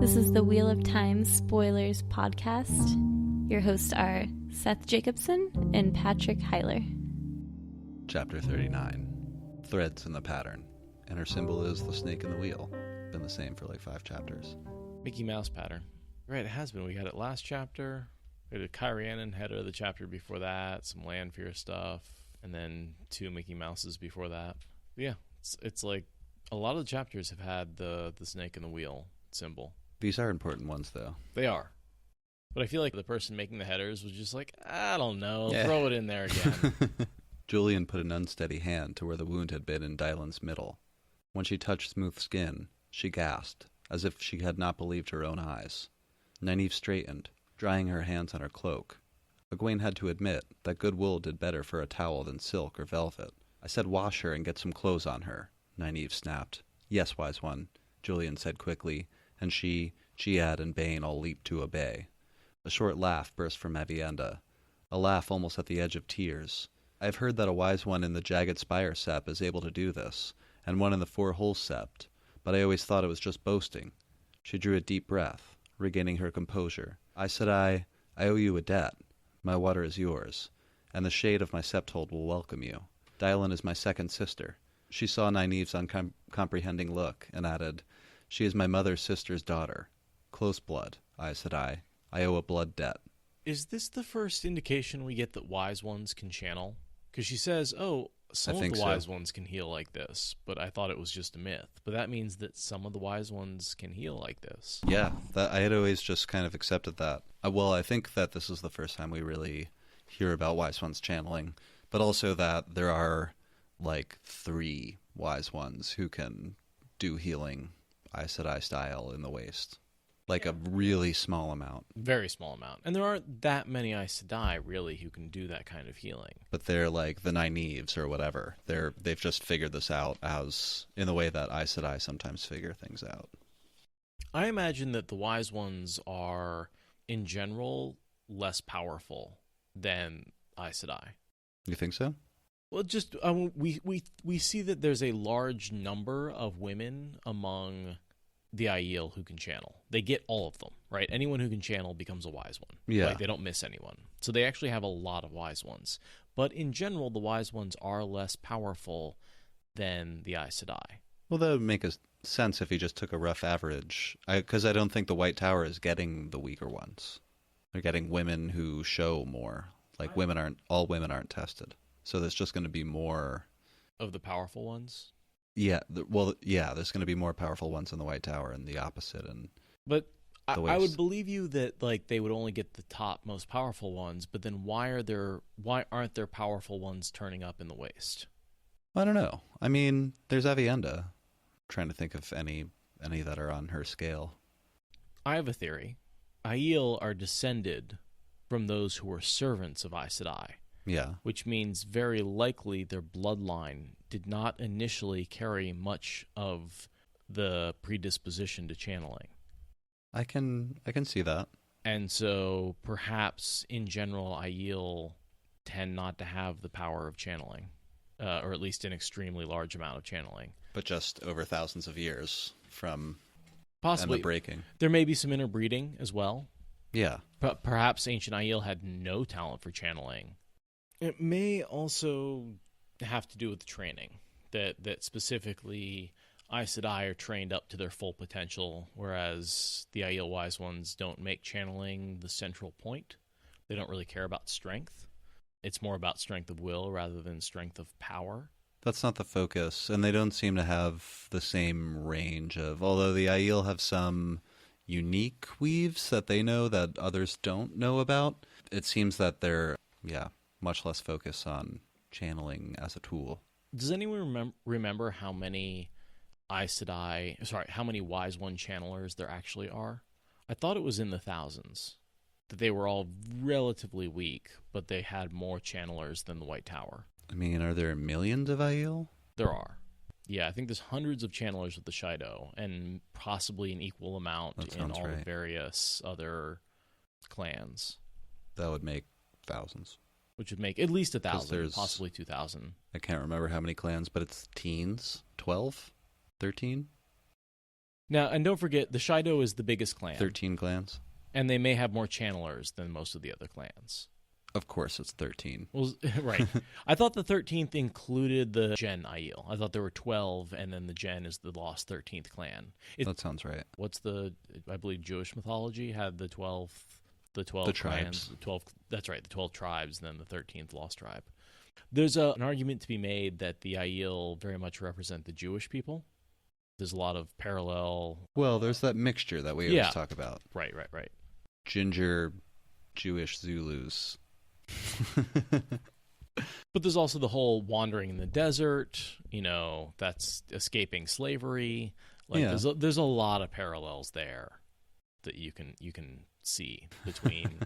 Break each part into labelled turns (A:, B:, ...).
A: This is the Wheel of Time Spoilers podcast. Your hosts are Seth Jacobson and Patrick Heiler.
B: Chapter 39. Threads in the pattern. And her symbol is the snake in the wheel. Been the same for like 5 chapters.
C: Mickey Mouse pattern. Right, it has been. We had it last chapter. We had a Kyrianan header of the chapter before that, some Lanfear stuff, and then 2 Mickey Mouses before that. But yeah, it's like a lot of the chapters have had the snake in the wheel symbol.
B: These are important ones, though.
C: They are. But I feel like the person making the headers was just like, I don't know, throw it in there again.
B: Julian put an unsteady hand to where the wound had been in Dylan's middle. When she touched smooth skin, she gasped, as if she had not believed her own eyes. Nynaeve straightened, drying her hands on her cloak. Egwene had to admit that good wool did better for a towel than silk or velvet. I said wash her and get some clothes on her, Nynaeve snapped. Yes, wise one, Julian said quickly, and Chiad and Bane all leaped to obey. A short laugh burst from Avienda, a laugh almost at the edge of tears. I have heard that a wise one in the Jagged Spire sept is able to do this, and one in the Four Holes sept, but I always thought it was just boasting. She drew a deep breath, regaining her composure. I said I owe you a debt. My water is yours, and the shade of my septhold will welcome you. Dylan is my second sister. She saw Nynaeve's uncomprehending look, and added, she is my mother's sister's daughter. Close blood, I said I owe a blood debt.
C: Is this the first indication we get that wise ones can channel? Because she says, some of the wise ones can heal like this, but I thought it was just a myth. But that means that some of the wise ones can heal like this.
B: Yeah, I had always just kind of accepted that. Well, I think that this is the first time we really hear about wise ones channeling, but also that there are like 3 wise ones who can do healing Aes Sedai style in the waste. Like a really small amount.
C: Very small amount. And there aren't that many Aes Sedai, really, who can do that kind of healing.
B: But they're like the Nynaeves or whatever. They've just figured this out as in the way that Aes Sedai sometimes figure things out.
C: I imagine that the wise ones are, in general, less powerful than Aes Sedai.
B: You think so?
C: Well, just we see that there's a large number of women among the Aiel who can channel. They get all of them, right? Anyone who can channel becomes a wise one.
B: Yeah.
C: Like, they don't miss anyone. So they actually have a lot of wise ones. But in general, the wise ones are less powerful than the Aes Sedai.
B: Well, that would make sense if you just took a rough average. Because I don't think the White Tower is getting the weaker ones. They're getting women who show more. Like, all women aren't tested. So there's just going to be more
C: of the powerful ones.
B: Yeah, there's going to be more powerful ones in the White Tower and the opposite.
C: But I would believe you that like they would only get the top most powerful ones. But then why aren't there powerful ones turning up in the waste?
B: I don't know. I mean, there's Avienda. I'm trying to think of any that are on her scale.
C: I have a theory. Aiel are descended from those who were servants of Aes Sedai.
B: Yeah.
C: Which means very likely their bloodline did not initially carry much of the predisposition to channeling.
B: I can see that.
C: And so perhaps in general Aiel tend not to have the power of channeling, or at least an extremely large amount of channeling.
B: But just over thousands of years from
C: possibly
B: the breaking.
C: There may be some interbreeding as well.
B: Yeah.
C: But perhaps ancient Aiel had no talent for channeling. It may also have to do with the training, that specifically Aes Sedai are trained up to their full potential, whereas the Aiel Wise Ones don't make channeling the central point. They don't really care about strength. It's more about strength of will rather than strength of power.
B: That's not the focus, and they don't seem to have the same range of, although the Aiel have some unique weaves that they know that others don't know about, it seems that they're, much less focus on channeling as a tool.
C: Does anyone remember how many how many Wise One channelers there actually are? I thought it was in the thousands, that they were all relatively weak, but they had more channelers than the White Tower.
B: I mean, are there millions of Aiel?
C: There are. Yeah, I think there's hundreds of channelers with the Shido, and possibly an equal amount in all the various other clans.
B: That would make thousands.
C: Which would make at least 1,000, possibly 2,000.
B: I can't remember how many clans, but it's teens. 12? 13?
C: Now, and don't forget, the Shido is the biggest clan.
B: 13 clans?
C: And they may have more channelers than most of the other clans.
B: Of course it's 13.
C: Well, right. I thought the 13th included the Gen Aiel. I thought there were 12, and then the Gen is the lost 13th clan.
B: That sounds right.
C: What's I believe Jewish mythology had the 12
B: the
C: clans,
B: tribes.
C: 12, that's right, the 12 tribes, and then the 13th lost tribe. There's an argument to be made that the Aiel very much represent the Jewish people. There's a lot of parallel...
B: Well, there's that mixture that we always talk about.
C: Right.
B: Ginger Jewish Zulus.
C: But there's also the whole wandering in the desert, that's escaping slavery. There's a lot of parallels there that you can see between.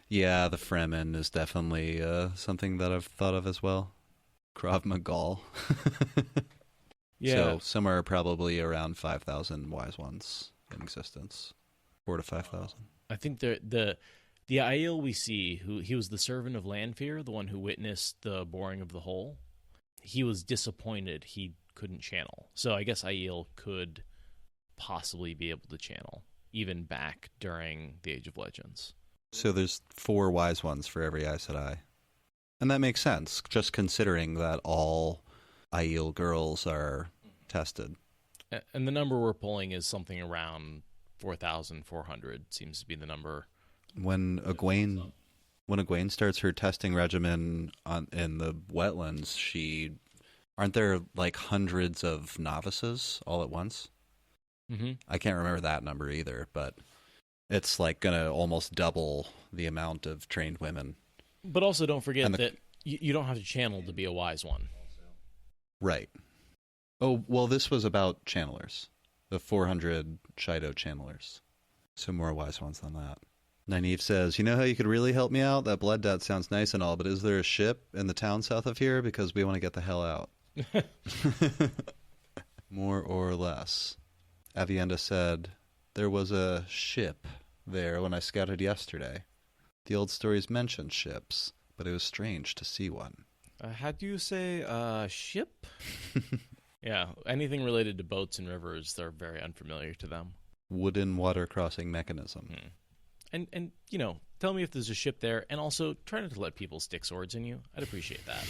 B: Yeah, the Fremen is definitely something that I've thought of as well. Krav Maga.
C: Yeah.
B: So somewhere probably around 5,000 wise ones in existence. 4,000 to 5,000.
C: I think the Aiel we see, he was the servant of Lanfear, the one who witnessed the boring of the hole. He was disappointed he couldn't channel. So I guess Aiel could possibly be able to channel, even back during the Age of Legends.
B: So there's 4 wise ones for every Aes Sedai. And that makes sense, just considering that all Aiel girls are tested.
C: And the number we're pulling is something around 4,400 seems to be the number.
B: When Egwene starts her testing regimen in the wetlands, aren't there like hundreds of novices all at once?
C: Mm-hmm.
B: I can't remember that number either, but it's like going to almost double the amount of trained women.
C: But also don't forget that you don't have to channel to be a wise one.
B: Right. Oh, well, this was about channelers. The 400 Shido channelers. So more wise ones than that. Nynaeve says, you know how you could really help me out? That blood debt sounds nice and all, but is there a ship in the town south of here? Because we want to get the hell out. More or less. Avienda said, there was a ship there when I scouted yesterday. The old stories mentioned ships, but it was strange to see one.
C: How do you say ship? Yeah, anything related to boats and rivers, they're very unfamiliar to them.
B: Wooden water crossing mechanism.
C: And tell me if there's a ship there, and also try not to let people stick swords in you. I'd appreciate that.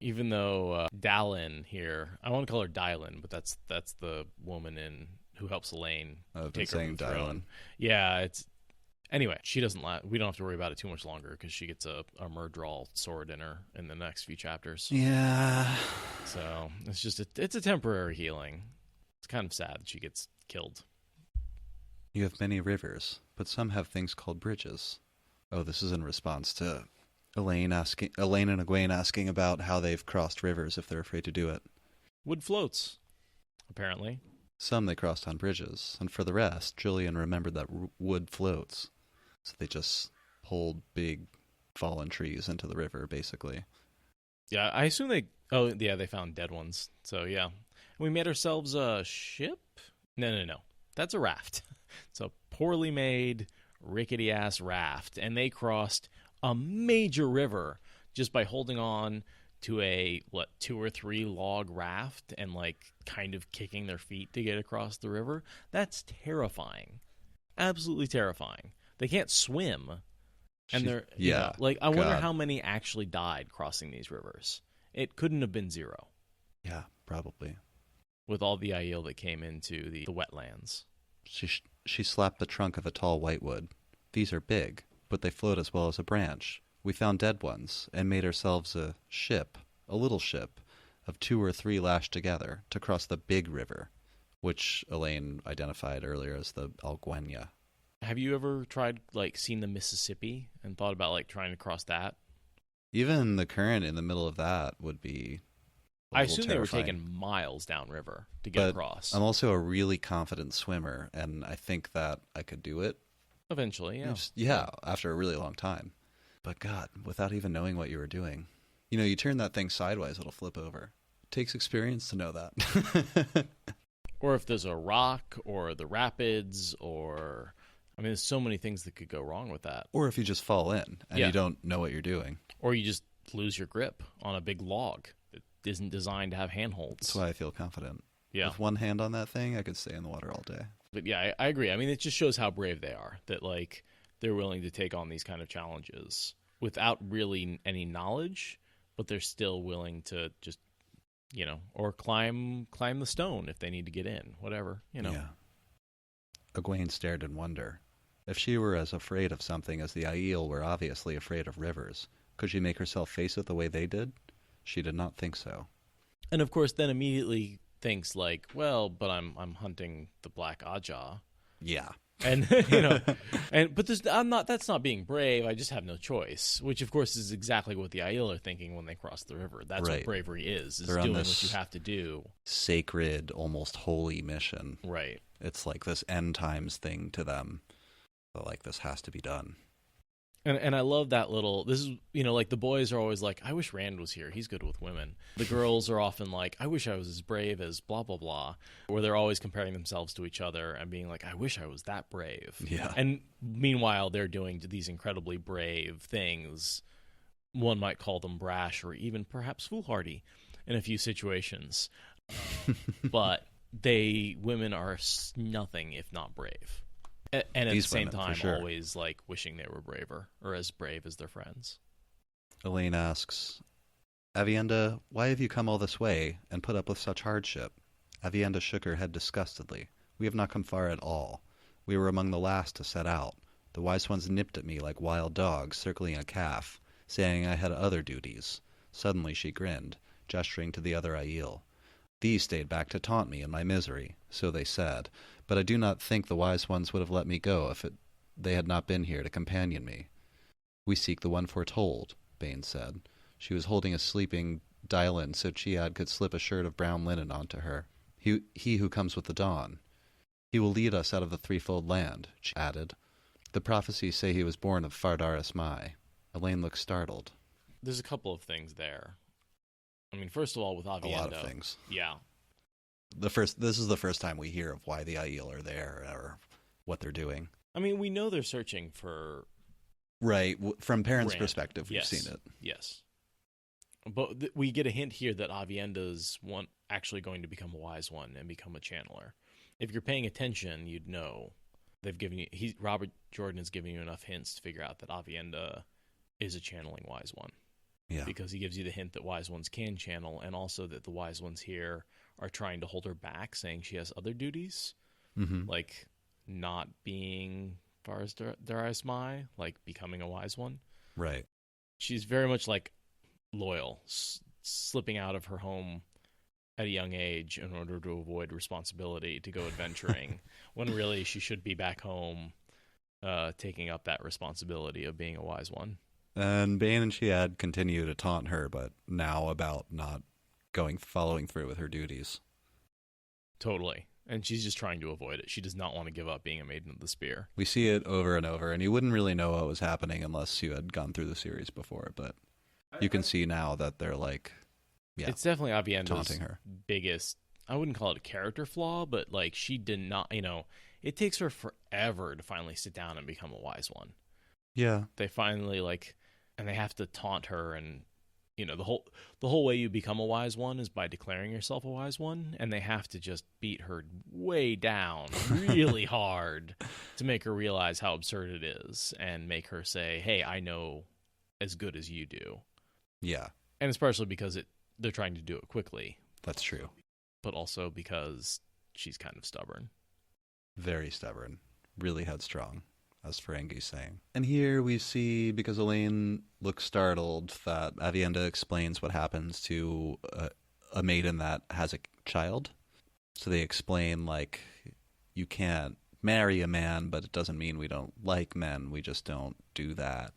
C: Even though Dallin here, I want to call her Dylan, but that's the woman who helps Elaine take her from the throne. Yeah, anyway, she doesn't we don't have to worry about it too much longer because she gets a Murdral sword in the next few chapters.
B: Yeah.
C: So it's just it's a temporary healing. It's kind of sad that she gets killed.
B: You have many rivers, but some have things called bridges. Oh, this is in response to Elaine and Egwene asking about how they've crossed rivers if they're afraid to do it.
C: Wood floats, apparently.
B: Some they crossed on bridges, and for the rest, Julian remembered that wood floats. So they just pulled big fallen trees into the river, basically.
C: Yeah, I assume they found dead ones. So yeah. We made ourselves a ship? No. That's a raft. It's a poorly made, rickety-ass raft. And they crossed a major river just by holding on to a, 2 or 3 log raft and, kind of kicking their feet to get across the river. That's terrifying. Absolutely terrifying. They can't swim. And they're, I wonder how many actually died crossing these rivers. It couldn't have been 0.
B: Yeah, probably.
C: With all the Aiel that came into the wetlands.
B: She slapped the trunk of a tall whitewood. These are big, but they float as well as a branch. We found dead ones and made ourselves a little ship, of 2 or 3 lashed together to cross the big river, which Elaine identified earlier as the Alguenya.
C: Have you ever tried, seen the Mississippi and thought about, trying to cross that?
B: Even the current in the middle of that would be
C: I assume
B: terrifying.
C: They were taking miles downriver to get across.
B: I'm also a really confident swimmer, and I think that I could do it.
C: Eventually, yeah.
B: After a really long time. But God, without even knowing what you were doing. You turn that thing sideways, it'll flip over. It takes experience to know that.
C: Or if there's a rock, or the rapids, or... there's so many things that could go wrong with that.
B: Or if you just fall in, and you don't know what you're doing.
C: Or you just lose your grip on a big log that isn't designed to have handholds.
B: That's why I feel confident.
C: Yeah.
B: With one hand on that thing, I could stay in the water all day.
C: But yeah, I agree. I mean, it just shows how brave they are, that like they're willing to take on these kind of challenges without really any knowledge, but they're still willing to just, or climb the stone if they need to get in, whatever,
B: Yeah. Egwene stared in wonder. If she were as afraid of something as the Aiel were obviously afraid of rivers, could she make herself face it the way they did? She did not think so.
C: And of course, then immediately thinks like, well, but I'm hunting the Black Ajah.
B: Yeah.
C: And but that's not being brave. I just have no choice. Which of course is exactly what the Aiel are thinking when they cross the river. That's
B: right.
C: what bravery is
B: They're
C: doing what you have to do.
B: Sacred, almost holy mission.
C: Right.
B: It's like this end times thing to them. But like this has to be done.
C: And I love that this is, like the boys are always like, I wish Rand was here. He's good with women. The girls are often like, I wish I was as brave as blah, blah, blah. Where they're always comparing themselves to each other and being like, I wish I was that brave.
B: Yeah.
C: And meanwhile, they're doing these incredibly brave things. One might call them brash or even perhaps foolhardy in a few situations. But women are nothing if not brave. And at the same time, always like wishing they were braver or as brave as their friends.
B: Elaine asks, Avienda, why have you come all this way and put up with such hardship? Avienda shook her head disgustedly. We have not come far at all. We were among the last to set out. The wise ones nipped at me like wild dogs circling a calf, saying I had other duties. Suddenly she grinned, gesturing to the other Aiel. These stayed back to taunt me in my misery, so they said, but I do not think the wise ones would have let me go if they had not been here to companion me. We seek the one foretold, Bane said. She was holding a sleeping Dylan so Chiad could slip a shirt of brown linen onto her. He who comes with the dawn. He will lead us out of the threefold land, she added. The prophecies say he was born of Fardaris Mai. Elaine looked startled.
C: There's a couple of things there. I mean, first of all, with Avienda.
B: A lot of things.
C: Yeah.
B: This is the first time we hear of why the Aiel are there or what they're doing.
C: I mean, we know they're searching for...
B: Right. From Perrin's
C: Rand.
B: perspective, we've seen it.
C: Yes. But we get a hint here that Avienda's actually going to become a wise one and become a channeler. If you're paying attention, you'd know. Robert Jordan has given you enough hints to figure out that Avienda is a channeling wise one.
B: Yeah.
C: Because he gives you the hint that wise ones can channel, and also that the wise ones here are trying to hold her back, saying she has other duties, like not being Fardaris Mai, like becoming a wise one.
B: Right.
C: She's very much like loyal, slipping out of her home at a young age in order to avoid responsibility to go adventuring, when really she should be back home taking up that responsibility of being a wise one.
B: And Bane and Chiad continue to taunt her, but now about not following through with her duties.
C: Totally. And she's just trying to avoid it. She does not want to give up being a Maiden of the Spear.
B: We see it over and over, and you wouldn't really know what was happening unless you had gone through the series before, but you can see now that they're like, yeah,
C: it's definitely Avienda's
B: taunting her.
C: Biggest, I wouldn't call it a character flaw, but like she did not, it takes her forever to finally sit down and become a wise one.
B: Yeah.
C: They finally and they have to taunt her, and the whole way you become a wise one is by declaring yourself a wise one, and they have to just beat her way down really hard to make her realize how absurd it is and make her say, hey, I know as good as you do.
B: Yeah.
C: And it's partially because they're trying to do it quickly.
B: That's true.
C: But also because she's kind of stubborn.
B: Very stubborn. Really headstrong, as Ferengi's saying. And here we see, because Elaine looks startled, that Avienda explains what happens to a maiden that has a child. So they explain, you can't marry a man, but it doesn't mean we don't like men. We just don't do that.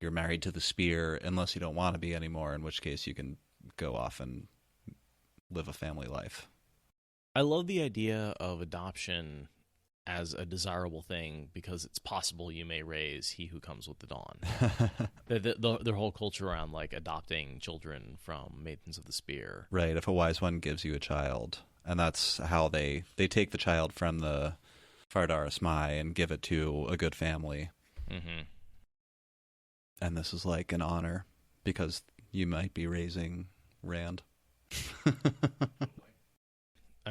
B: You're married to the spear unless you don't want to be anymore, in which case you can go off and live a family life.
C: I love the idea of adoption as a desirable thing, because it's possible you may raise he who comes with the dawn. Their whole culture around adopting children from Maidens of the Spear.
B: Right, if a wise one gives you a child. And that's how they take the child from the Fardaris Mai and give it to a good family.
C: Mm-hmm.
B: And this is an honor, because you might be raising Rand.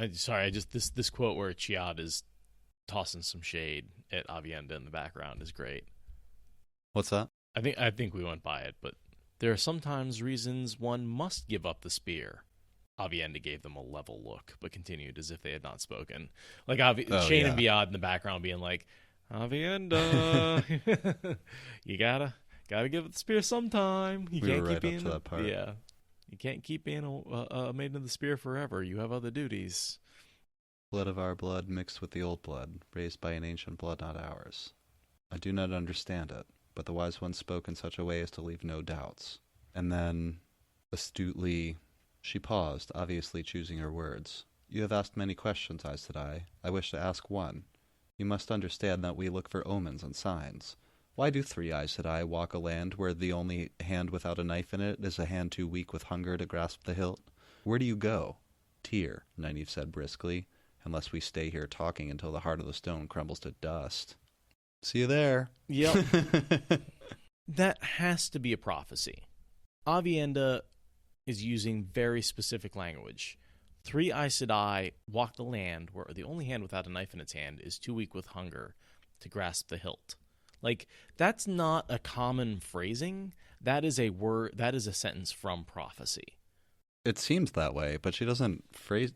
C: This quote where Chiad is tossing some shade at Avienda in the background is great.
B: What's that?
C: I think we went by it, but there are sometimes reasons one must give up the spear. Avienda gave them a level look, but continued as if they had not spoken. Like Shane and Biad in the background being like, Avienda, you gotta give it the spear sometime. You
B: we
C: can't
B: were
C: keep
B: right
C: being
B: up to that part.
C: Yeah, you can't keep being a maiden of the spear forever. You have other duties.
B: Blood of our blood mixed with the old blood, raised by an ancient blood not ours. I do not understand it, but the wise one spoke in such a way as to leave no doubts. And then, astutely, she paused, obviously choosing her words. You have asked many questions, I said. I wish to ask one. You must understand that we look for omens and signs. Why do 3 Eyes, said I, walk a land where the only hand without a knife in it is a hand too weak with hunger to grasp the hilt? Where do you go? Tyr, Nynaeve said briskly, unless we stay here talking until the heart of the stone crumbles to dust. See you there.
C: Yep. That has to be a prophecy. Avienda is using very specific language. 3 Aes Sedai walk the land where the only hand without a knife in its hand is too weak with hunger to grasp the hilt. Like, that's not a common phrasing. That is a word. That is a sentence from prophecy.
B: It seems that way, but she doesn't say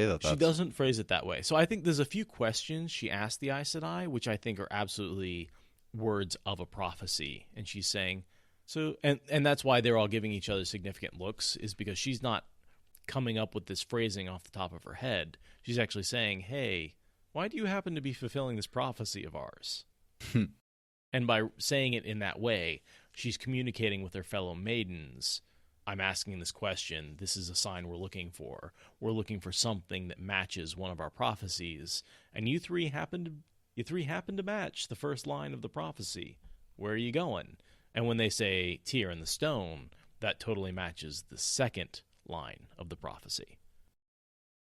B: that.
C: She doesn't phrase it that way. So I think there's a few questions she asked the Aes Sedai, which I think are absolutely words of a prophecy. And she's saying, so, and that's why they're all giving each other significant looks, is because she's not coming up with this phrasing off the top of her head. She's actually saying, hey, why do you happen to be fulfilling this prophecy of ours? And by saying it in that way, she's communicating with her fellow maidens. I'm asking this question. This is a sign we're looking for. We're looking for something that matches one of our prophecies. And you three happen to match the first line of the prophecy. Where are you going? And when they say Tyr and the stone, that totally matches the second line of the prophecy.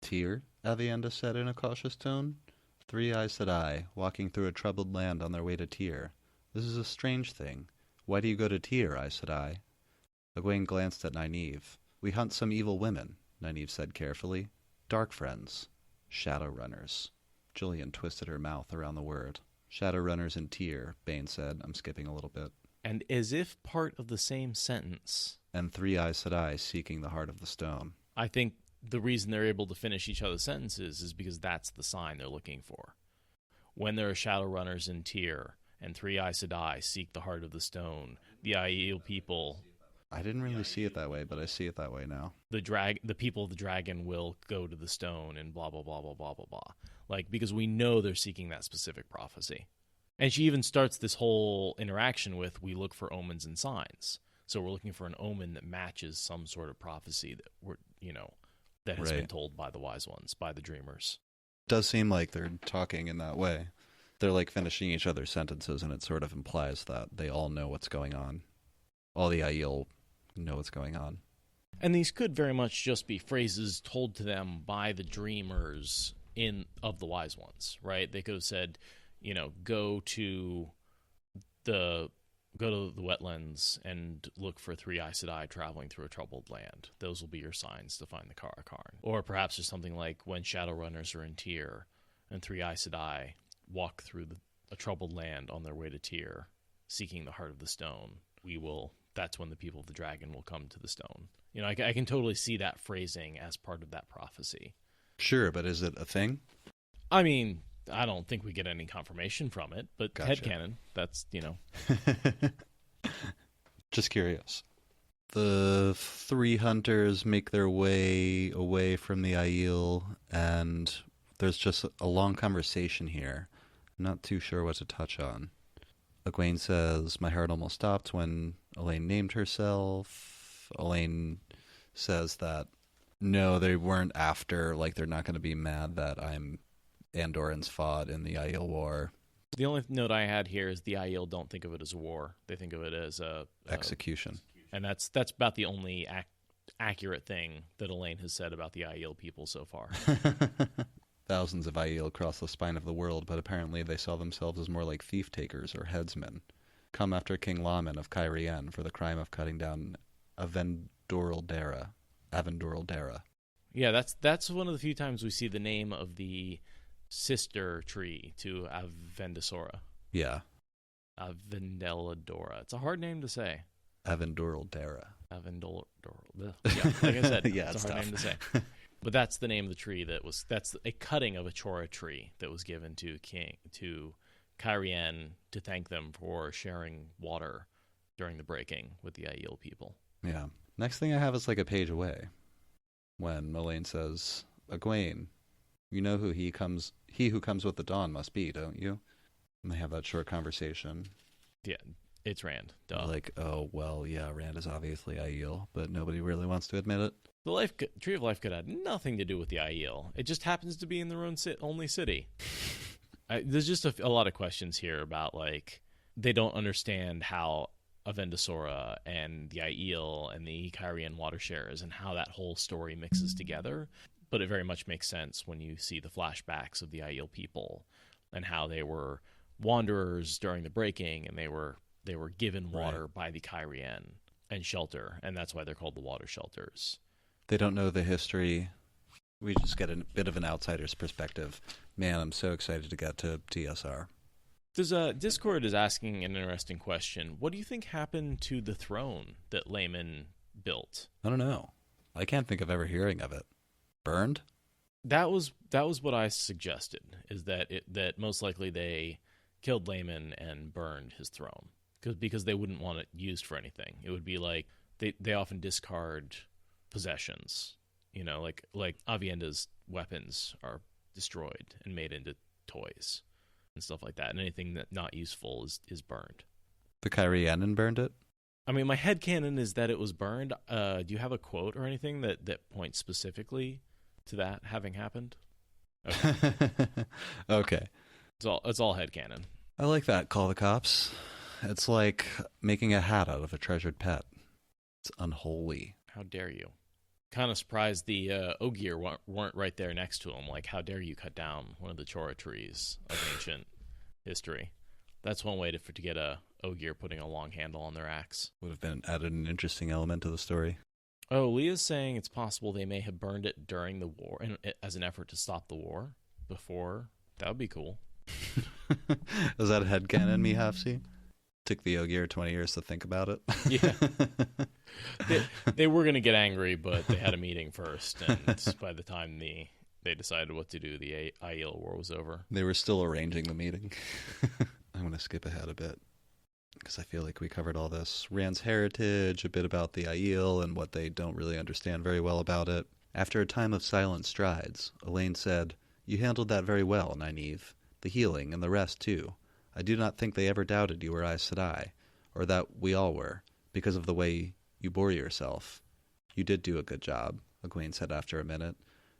B: Tyr, Avienda said in a cautious tone. 3 Eyes said I, walking through a troubled land on their way to Tyr. This is a strange thing. Why do you go to Tyr, I said I. Egwene glanced at Nynaeve. We hunt some evil women, Nynaeve said carefully. Dark friends. Shadowrunners. Julian twisted her mouth around the word. Shadowrunners in Tyr, Bane said. I'm skipping a little bit.
C: And as if part of the same sentence.
B: And 3 Eyes said I, seeking the heart of the stone.
C: I think the reason they're able to finish each other's sentences is because that's the sign they're looking for. When there are Shadowrunners in Tyr, and 3 Aes Sedai seek the heart of the stone, the Aiel people...
B: I didn't really see it that way, but I see it that way now.
C: The people of the dragon will go to the stone and blah, blah, blah, blah, blah, blah, blah. Like, because we know they're seeking that specific prophecy. And she even starts this whole interaction with, we look for omens and signs. So we're looking for an omen that matches some sort of prophecy that that has been told by the wise ones, by the dreamers.
B: It does seem like they're talking in that way. They're like finishing each other's sentences, and it sort of implies that they all know what's going on. All the Aiel know what's going on.
C: And these could very much just be phrases told to them by the dreamers of the wise ones, right? They could have said, go to the wetlands and look for 3 Aes Sedai traveling through a troubled land. Those will be your signs to find the Karakarn. Or perhaps there's something like when Shadowrunners are in Tyr and 3 Aes Sedai walk through a troubled land on their way to Tyr, seeking the heart of the stone. That's when the people of the dragon will come to the stone. I can totally see that phrasing as part of that prophecy.
B: Sure, but is it a thing?
C: I mean, I don't think we get any confirmation from it, but
B: Gotcha.
C: Headcanon, that's,
B: Just curious. The 3 hunters make their way away from the Aiel, and there's just a long conversation here. I'm not too sure what to touch on. Egwene says, my heart almost stopped when Elaine named herself. Elaine says that, no, they weren't after, like, they're not going to be mad that Andorans fought in the Aiel War.
C: The only note I had here is the Aiel don't think of it as a war. They think of it as a
B: execution.
C: And that's about the only accurate thing that Elaine has said about the Aiel people so far.
B: Thousands of Aiel cross the spine of the world, but apparently they saw themselves as more like thief-takers or headsmen. Come after King Laman of Cairhien for the crime of cutting down Avendoril Dara.
C: Yeah, that's one of the few times we see the name of the sister tree to Avendosora.
B: Yeah.
C: Avendeladora. It's a hard name to say.
B: Avendoraldera.
C: Yeah, like I said,
B: Yeah,
C: it's a hard name to say. But that's the name of the tree that's a cutting of a Chora tree that was given to Kyrien to thank them for sharing water during the breaking with the Aiel people.
B: Yeah. Next thing I have is like a page away. When Elaine says, Egwene, you know who he who comes with the dawn must be, don't you? And they have that short conversation.
C: Yeah, it's Rand. Duh.
B: Like, oh, well, yeah, Rand is obviously Aiel, but nobody really wants to admit it.
C: The Tree of Life could have nothing to do with the Aiel. It just happens to be in their own only city. There's just a lot of questions here about, like, they don't understand how Avendosora and the Aiel and the Kyrien water shares and how that whole story mixes together. But it very much makes sense when you see the flashbacks of the Aiel people and how they were wanderers during the breaking, and they were given water by the Kyrien and shelter, and that's why they're called the water shelters.
B: They don't know the history. We just get a bit of an outsider's perspective. Man, I'm so excited to get to TSR.
C: Discord is asking an interesting question. What do you think happened to the throne that Layman built?
B: I don't know. I can't think of ever hearing of it. Burned?
C: That was what I suggested, is that most likely they killed Layman and burned his throne because they wouldn't want it used for anything. It would be like they often discard possessions, like Avienda's weapons are destroyed and made into toys and stuff like that, and anything that's not useful is burned.
B: The Kyrienin burned it?
C: I mean, my headcanon is that it was burned. Do you have a quote or anything that points specifically to that having happened? Okay.
B: Okay.
C: It's all headcanon.
B: I like that. Call the cops. It's like making a hat out of a treasured pet. It's unholy.
C: How dare you? Kind of surprised the Ogier weren't right there next to him. Like, how dare you cut down one of the Chora trees of ancient history? That's one way to get a Ogier putting a long handle on their axe.
B: Would have been added an interesting element to the story.
C: Oh, Leah's saying it's possible they may have burned it during the war as an effort to stop the war before. That would be cool.
B: Is that a headcanon, Mihafsi? Took the Ogier 20 years to think about it.
C: Yeah. They were going to get angry, but they had a meeting first, and by the time they decided what to do, the Aiel war was over.
B: They were still arranging the meeting. I'm going to skip ahead a bit, because I feel like we covered all this. Rand's heritage, a bit about the Aiel, and what they don't really understand very well about it. After a time of silent strides, Elaine said, "You handled that very well, Nynaeve. The healing, and the rest, too. I do not think they ever doubted you were Aes Sedai, or that we all were, because of the way you bore yourself. You did do a good job," Egwene said after a minute.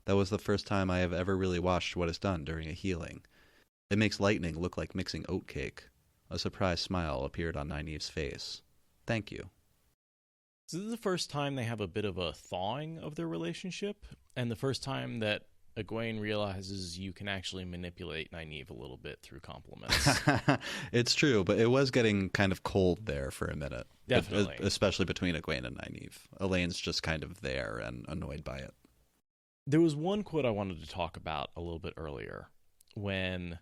B: "That was the first time I have ever really watched what is done during a healing. It makes lightning look like mixing oat cake." A surprised smile appeared on Nynaeve's face. "Thank you."
C: So this is the first time they have a bit of a thawing of their relationship, and the first time that Egwene realizes you can actually manipulate Nynaeve a little bit through compliments.
B: It's true, but it was getting kind of cold there for a minute.
C: Definitely.
B: Especially between Egwene and Nynaeve. Elaine's just kind of there and annoyed by it.
C: There was one quote I wanted to talk about a little bit earlier when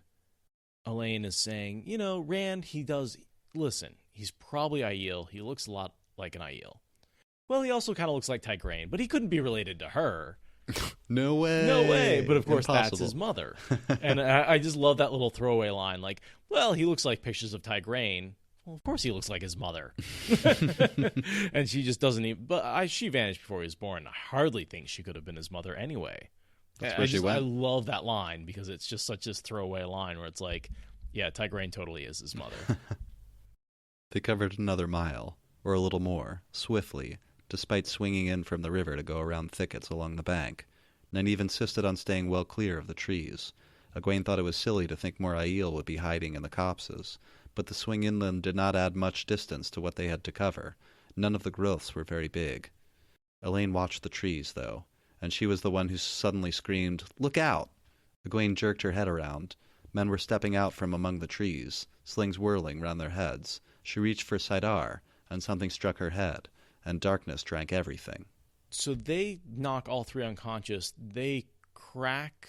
C: Elaine is saying, Rand, listen, he's probably Aiel. He looks a lot like an Aiel. Well, he also kind of looks like Tigraine, but he couldn't be related to her.
B: No way.
C: No way. But of course,
B: Impossible.
C: That's his mother. And I just love that little throwaway line. Like, well, he looks like pictures of Tigraine. Well, of course he looks like his mother. And she just doesn't even. But she vanished before he was born. I hardly think she could have been his mother anyway.
B: That's where she went.
C: I love that line because it's just such a throwaway line where it's like, yeah, Tigraine totally is his mother.
B: They covered another mile, or a little more, swiftly, despite swinging in from the river to go around thickets along the bank. Nynaeve insisted on staying well clear of the trees. Egwene thought it was silly to think more Aiel would be hiding in the copses, but the swing inland did not add much distance to what they had to cover. None of the growths were very big. Elaine watched the trees, though, and she was the one who suddenly screamed, "Look out!" Egwene jerked her head around. Men were stepping out from among the trees, slings whirling round their heads. She reached for Saidar, and something struck her head, and darkness drank everything.
C: So they knock all three unconscious. They crack.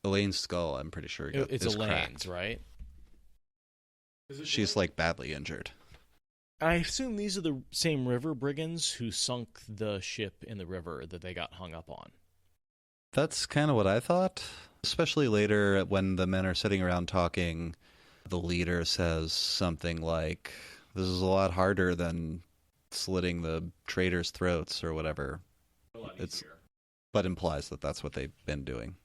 B: Elaine's skull, I'm pretty sure,
C: It's
B: is
C: Elaine's,
B: cracked.
C: right?
B: She's like badly injured.
C: I assume these are the same river brigands who sunk the ship in the river that they got hung up on.
B: That's kind of what I thought. Especially later when the men are sitting around talking, the leader says something like, "This is a lot harder than slitting the traitors' throats," or whatever. But implies that that's what they've been doing.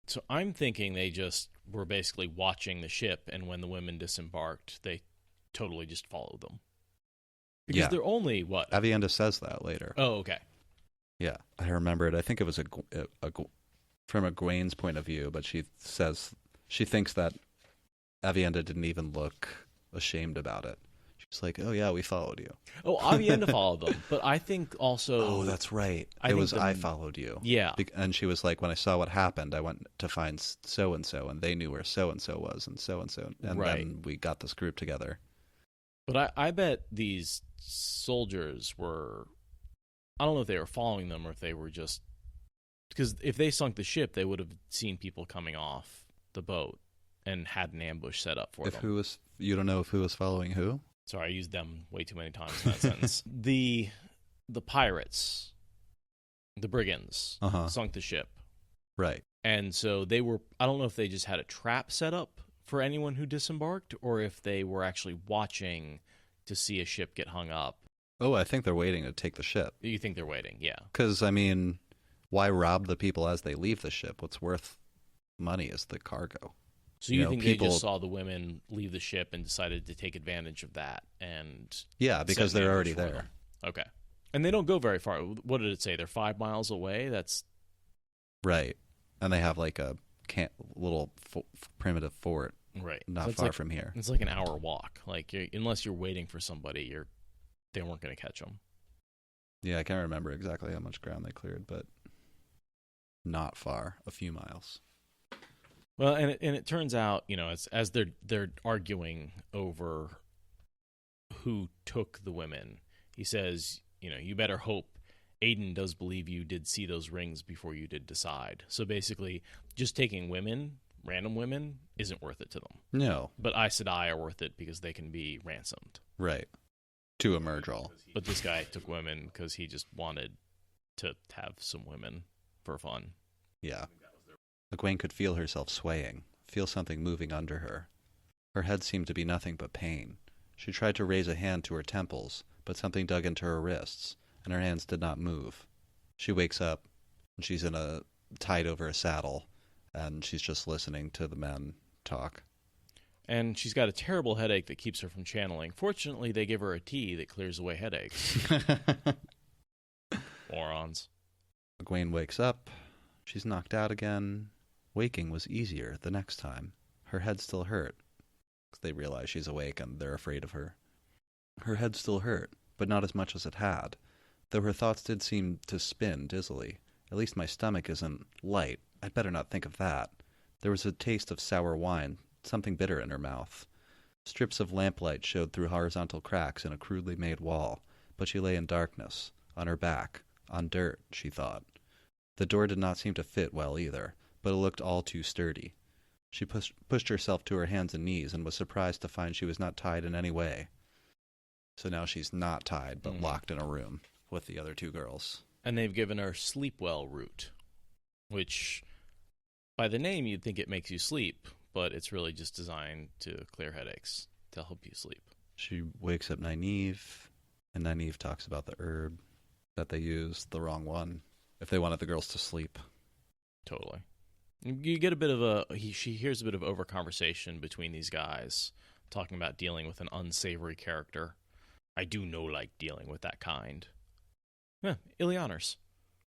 C: So I'm thinking they just were basically watching the ship, and when the women disembarked, they totally just followed them. Because they're only, what?
B: Avienda says that later.
C: Oh, okay.
B: Yeah, I remember it. I think it was from Egwene's point of view, but she says she thinks that Avienda didn't even look ashamed about it. She's like, "Oh yeah, we followed you."
C: Oh, Avienda followed them, but I think also.
B: Oh, that's right. I followed you.
C: Yeah,
B: and she was like, "When I saw what happened, I went to find so and so, and they knew where so and so was, and so, and
C: right.
B: Then we got this group together."
C: But I bet these soldiers were. I don't know if they were following them or if they were just. Because if they sunk the ship, they would have seen people coming off the boat and had an ambush set up for them.
B: You don't know if who was following who?
C: Sorry, I used them way too many times in that sentence. The pirates, the brigands, sunk the ship.
B: Right.
C: And so they were, I don't know if they just had a trap set up for anyone who disembarked or if they were actually watching to see a ship get hung up.
B: Oh, I think they're waiting to take the ship.
C: You think they're waiting, yeah.
B: Because, I mean, why rob the people as they leave the ship? What's worth money is the cargo.
C: So you think people... they just saw the women leave the ship and decided to take advantage of that?
B: Yeah, because they're already there.
C: Them. Okay. And they don't go very far. What did it say? They're 5 miles away? That's...
B: Right. And they have like a little primitive fort
C: right.
B: not far from here.
C: It's like an hour walk. Like unless you're waiting for somebody, they weren't going to catch them.
B: Yeah, I can't remember exactly how much ground they cleared, but not far, a few miles.
C: Well, and it turns out, as they're arguing over who took the women, he says, you better hope Aiden does believe you did see those rings before you did decide. So basically, just taking women, random women, isn't worth it to them.
B: No.
C: But Aes Sedai are worth it because they can be ransomed.
B: Right. To emerge all.
C: But this guy took women because he just wanted to have some women for fun.
B: Yeah. Egwene could feel herself swaying, feel something moving under her. Her head seemed to be nothing but pain. She tried to raise a hand to her temples, but something dug into her wrists, and her hands did not move. She wakes up, and she's tied over a saddle, and she's just listening to the men talk.
C: And she's got a terrible headache that keeps her from channeling. Fortunately, they give her a tea that clears away headaches. Morons.
B: Egwene wakes up. She's knocked out again. Waking was easier the next time. Her head still hurt. They realize she's awake and they're afraid of her. Her head still hurt, but not as much as it had, though her thoughts did seem to spin dizzily. At least my stomach isn't light. I'd better not think of that. There was a taste of sour wine, something bitter in her mouth. Strips of lamplight showed through horizontal cracks in a crudely made wall, but she lay in darkness, on her back, on dirt, she thought. The door did not seem to fit well either, but it looked all too sturdy. She pushed herself to her hands and knees and was surprised to find she was not tied in any way. So now she's not tied, but locked in a room with the other two girls.
C: And they've given her Sleepwell root, which, by the name, you'd think it makes you sleep, but it's really just designed to clear headaches, to help you sleep.
B: She wakes up Nynaeve, and Nynaeve talks about the herb that they used, the wrong one, if they wanted the girls to sleep.
C: Totally. You get a bit of she hears a bit of over conversation between these guys, talking about dealing with an unsavory character. I do no like dealing with that kind. Yeah, Illianers.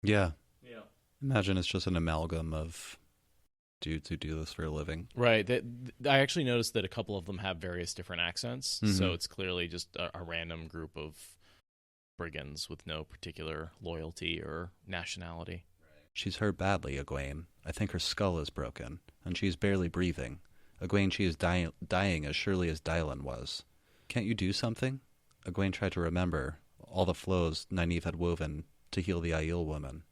B: Yeah. Imagine it's just an amalgam of dudes who do this for a living.
C: Right. I actually noticed that a couple of them have various different accents, so it's clearly just a random group of brigands with no particular loyalty or nationality.
B: She's hurt badly, Egwene. I think her skull is broken, and she is barely breathing. Egwene, she is dying as surely as Dylan was. Can't you do something? Egwene tried to remember, all the flows Nynaeve had woven to heal the Aiel woman.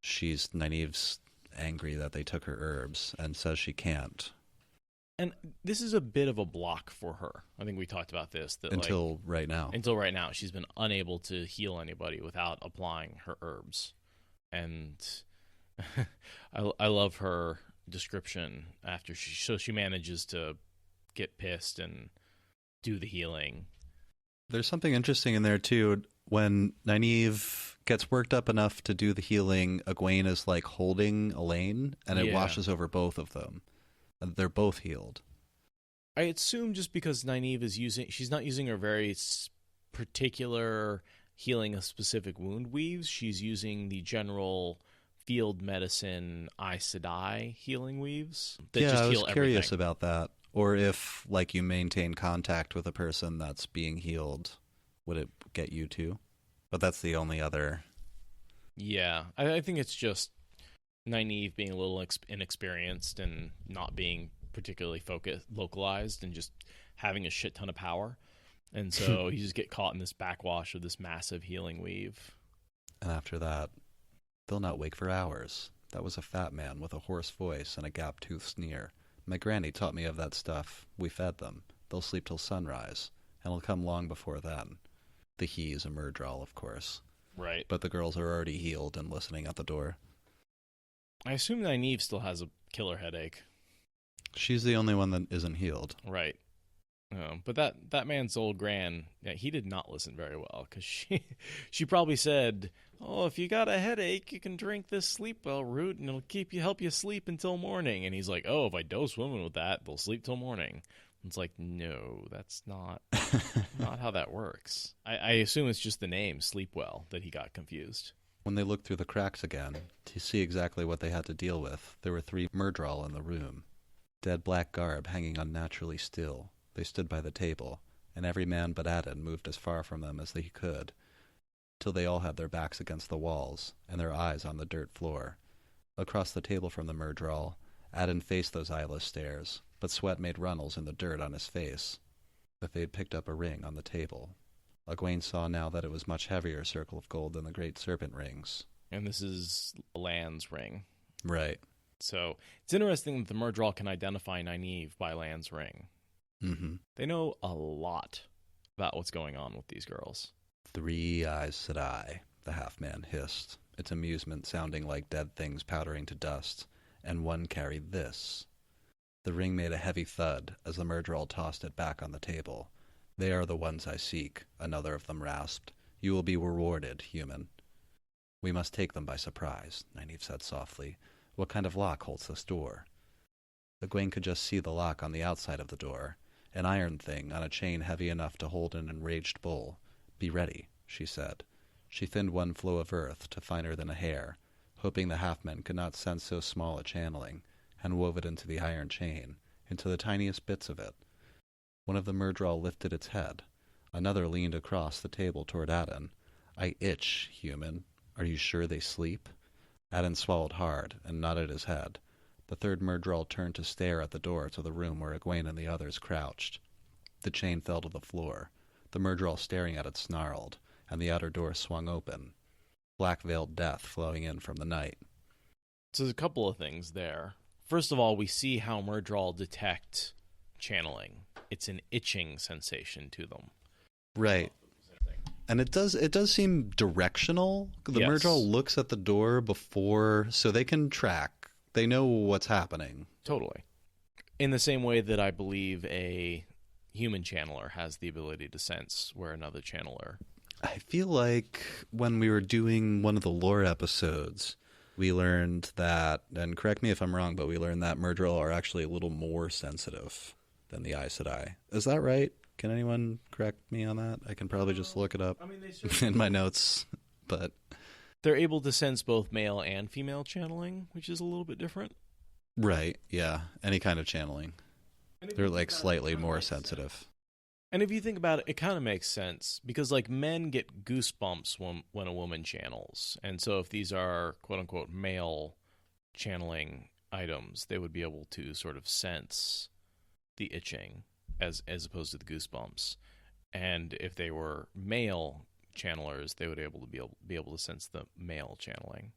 B: Nynaeve's angry that they took her herbs and says she can't.
C: And this is a bit of a block for her. I think we talked about this.
B: Until right now.
C: Until right now. She's been unable to heal anybody without applying her herbs. And I love her description after she manages to get pissed and do the healing.
B: There's something interesting in there, too. When Nynaeve gets worked up enough to do the healing, Egwene is like holding Elaine, and it washes over both of them. And they're both healed.
C: I assume just because Nynaeve she's not using her very particular healing of specific wound weaves. She's using the general field medicine Aes Sedai healing weaves that just heal everything. I was curious
B: about that. Or if, like, you maintain contact with a person that's being healed, would it get you too? But that's the only other...
C: Yeah, I think it's just Nynaeve being a little inexperienced and not being particularly localized and just having a shit ton of power. And so you just get caught in this backwash of this massive healing weave.
B: And after that, they'll not wake for hours. That was a fat man with a hoarse voice and a gap-toothed sneer. My granny taught me of that stuff. We fed them. They'll sleep till sunrise, and it'll come long before then. The he is a Myrddraal, of course.
C: Right.
B: But the girls are already healed and listening at the door.
C: I assume Nynaeve still has a killer headache.
B: She's the only one that isn't healed.
C: Right. But that man's old gran, he did not listen very well, because she probably said, "Oh, if you got a headache, you can drink this sleep well root, and it'll help you sleep until morning." And he's like, "Oh, if I dose women with that, they'll sleep till morning." It's like, no, that's not how that works. I assume it's just the name Sleepwell that he got confused.
B: When they looked through the cracks again to see exactly what they had to deal with, there were 3 Myrddraal in the room. Dead black garb hanging unnaturally still. They stood by the table, and every man but Adin moved as far from them as he could, till they all had their backs against the walls, and their eyes on the dirt floor. Across the table from the Myrddraal, Adin faced those eyeless stares, but sweat made runnels in the dirt on his face. But they had picked up a ring on the table. Egwene saw now that it was much heavier circle of gold than the great serpent rings.
C: And this is Lan's ring.
B: Right.
C: So it's interesting that the Myrddraal can identify Nynaeve by Lan's ring.
B: Mm-hmm.
C: They know a lot about what's going on with these girls.
B: 3 Aes Sedai, the half-man hissed, its amusement sounding like dead things powdering to dust, and one carried this. The ring made a heavy thud as the Myrddraal tossed it back on the table. "They are the ones I seek," another of them rasped. "You will be rewarded, human." "We must take them by surprise," Nynaeve said softly. "What kind of lock holds this door?" Egwene could just see the lock on the outside of the door, an iron thing on a chain heavy enough to hold an enraged bull. "Be ready," she said. She thinned one flow of earth to finer than a hair, hoping the half-men could not sense so small a channeling, and wove it into the iron chain, into the tiniest bits of it. One of the Myrddraal lifted its head. Another leaned across the table toward Adin. "I itch, human. Are you sure they sleep?" Adin swallowed hard and nodded his head. The 3rd Myrddraal turned to stare at the door to the room where Egwene and the others crouched. The chain fell to the floor. The Myrddraal staring at it snarled, and the outer door swung open. Black-veiled death flowing in from the night.
C: So there's a couple of things there. First of all, we see how Myrddraal detect channeling. It's an itching sensation to them.
B: Right. And it does seem directional. The Myrddraal looks at the door before, so they can track. They know what's happening.
C: Totally. In the same way that I believe a human channeler has the ability to sense where another channeler...
B: I feel like when we were doing one of the lore episodes, we learned that, and correct me if I'm wrong, but we learned that Myrddraal are actually a little more sensitive than the Aes Sedai. Is that right? Can anyone correct me on that? I can probably just look it up in my notes. But
C: they're able to sense both male and female channeling, which is a little bit different.
B: Right, yeah. Any kind of channeling. They're like slightly more sensitive.
C: And if you think about it, it kind of makes sense because like men get goosebumps when a woman channels. And so if these are quote unquote male channeling items, they would be able to sort of sense the itching as opposed to the goosebumps. And if they were male channelers, they would be able to sense the male channeling.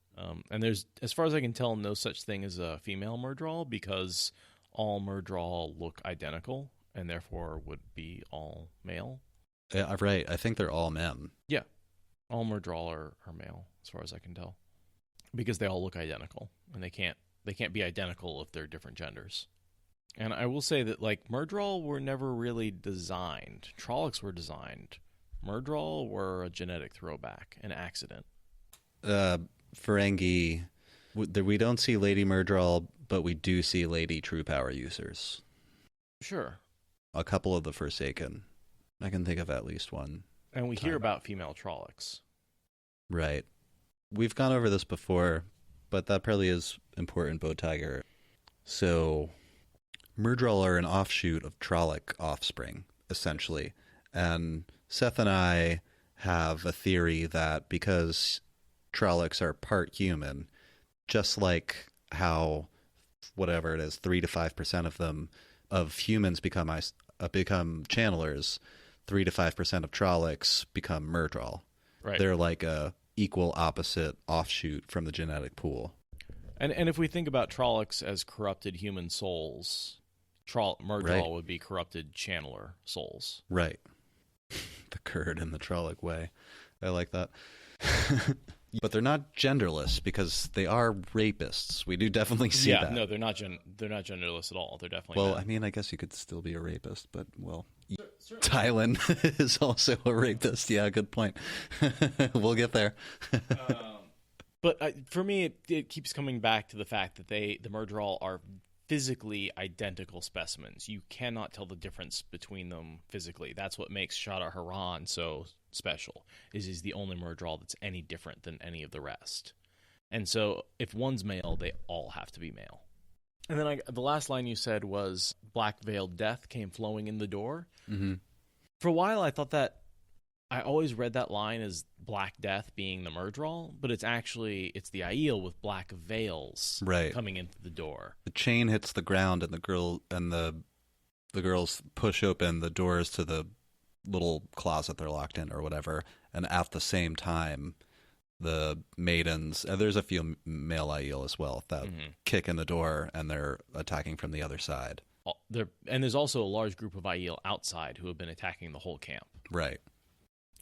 C: And there's, as far as I can tell, no such thing as a female Murdral, because all Murdral look identical and therefore would be all male.
B: Yeah, right. I think they're all men.
C: Yeah, all Murdral are male, as far as I can tell, because they all look identical, and they can't be identical if they're different genders. And I will say that, like, Murdral were never really designed. Trollocs were designed. Murdral were a genetic throwback, an accident.
B: Ferengi, we don't see Lady Murdral, but we do see Lady True Power users.
C: Sure.
B: A couple of the Forsaken. I can think of at least one.
C: And we hear about female Trollocs.
B: Right. We've gone over this before, but that probably is important, Bow Tiger. So, Murdral are an offshoot of Trolloc offspring, essentially. And Seth and I have a theory that because Trollocs are part human, just like how, whatever it is, 3 to 5% of them, of humans become channelers, 3 to 5% of Trollocs become Murdral.
C: Right.
B: They're like a equal opposite offshoot from the genetic pool.
C: And if we think about Trollocs as corrupted human souls, Murdral
B: right.
C: would be corrupted channeler souls.
B: Right. The Kurd in the Trolloc way. I like that. But they're not genderless because they are rapists. We do definitely see that.
C: Yeah, no, they're not genderless at all. They're definitely
B: well,
C: men.
B: I mean, I guess you could still be a rapist, but, well, Tylan is also a rapist. Yeah, good point. We'll get there.
C: But for me, it keeps coming back to the fact that the Murdral are physically identical specimens. You cannot tell the difference between them physically. That's what makes Shada Haran so special, is he's the only Murdral that's any different than any of the rest. And so if one's male, they all have to be male. And then the last line you said was, black veiled death came flowing in the door.
B: Mm-hmm.
C: For a while, I thought that, I always read that line as Black Death being the Murdral, but it's the Aiel with black veils coming into the door.
B: The chain hits the ground, and the girls push open the doors to the little closet they're locked in or whatever, and at the same time, the maidens, there's a few male Aiel as well that kick in the door, and they're attacking from the other side.
C: And there's also a large group of Aiel outside who have been attacking the whole camp.
B: Right.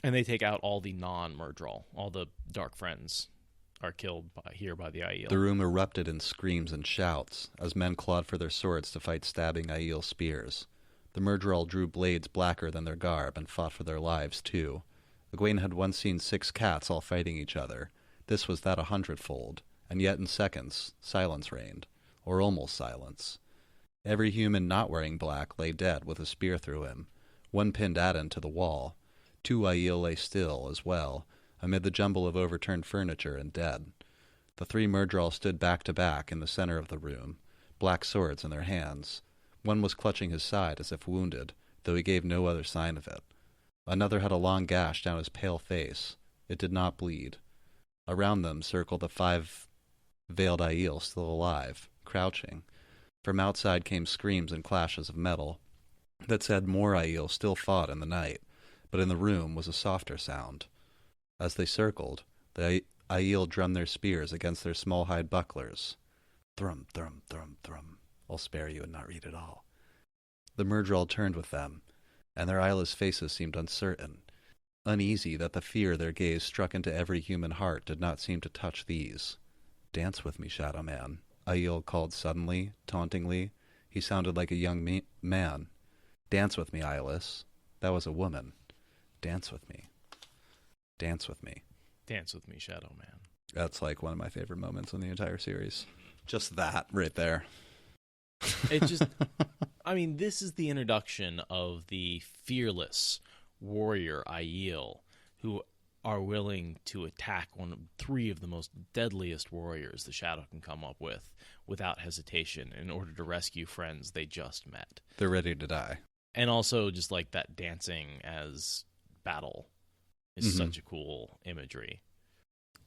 C: And they take out all the non-Murdral. All the Dark Friends are killed by the Aiel.
B: The room erupted in screams and shouts as men clawed for their swords to fight stabbing Aiel spears. The Murdral drew blades blacker than their garb and fought for their lives, too. Egwene had once seen 6 cats all fighting each other. This was that 100-fold, and yet in seconds, silence reigned, or almost silence. Every human not wearing black lay dead with a spear through him. One pinned Adden to the wall. 2 Aiel lay still, as well, amid the jumble of overturned furniture and dead. The 3 Murdral stood back to back in the center of the room, black swords in their hands. One was clutching his side as if wounded, though he gave no other sign of it. Another had a long gash down his pale face. It did not bleed. Around them circled the 5 veiled Aiel still alive, crouching. From outside came screams and clashes of metal that said more Aiel still fought in the night. But in the room was a softer sound. As they circled, the Aiel drummed their spears against their small hide bucklers. Thrum, thrum, thrum, thrum. I'll spare you and not read it all. The Murdral turned with them, and their eyeless faces seemed uncertain, uneasy that the fear their gaze struck into every human heart did not seem to touch these. Dance with me, Shadow Man, Aiel called suddenly, tauntingly. He sounded like a young man. Dance with me, Ailis. That was a woman. Dance with me. Dance with me.
C: Dance with me, Shadow Man.
B: That's like one of my favorite moments in the entire series. Just that right there.
C: It just, I mean, this is the introduction of the fearless warrior Aiel who are willing to attack 3 of the most deadliest warriors the Shadow can come up with without hesitation in order to rescue friends they just met.
B: They're ready to die.
C: And also just like that dancing as battle is such a cool imagery.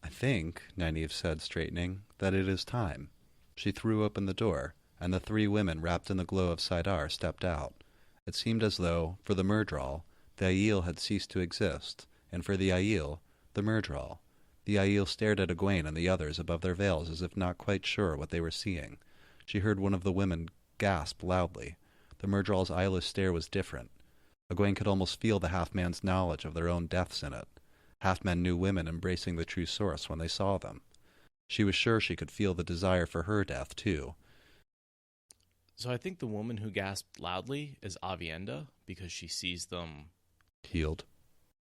B: I think, Nynaeve said, straightening, that it is time. She threw open the door, and the 3 women wrapped in the glow of Saidar stepped out. It seemed as though, for the Murdral, the Aiel had ceased to exist, and for the Aiel, the Myrddraal. The Aiel stared at Egwene and the others above their veils as if not quite sure what they were seeing. She heard one of the women gasp loudly. The Myrddraal's eyeless stare was different. Egwene could almost feel the half-man's knowledge of their own deaths in it. Half-men knew women embracing the true source when they saw them. She was sure she could feel the desire for her death, too.
C: So I think the woman who gasped loudly is Avienda, because she sees them...
B: Healed?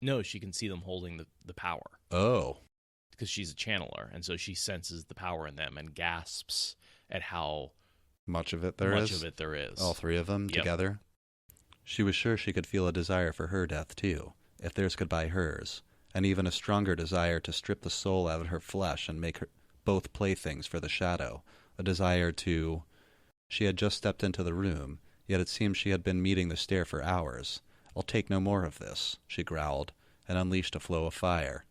C: No, she can see them holding the power.
B: Oh.
C: Because she's a channeler, and so she senses the power in them and gasps at how...
B: Much of it there is? All three of them together? She was sure she could feel a desire for her death, too, if theirs could buy hers, and even a stronger desire to strip the soul out of her flesh and make her both playthings for the shadow, a desire to... She had just stepped into the room, yet it seemed she had been meeting the stare for hours. "I'll take no more of this," she growled, and unleashed a flow of fire.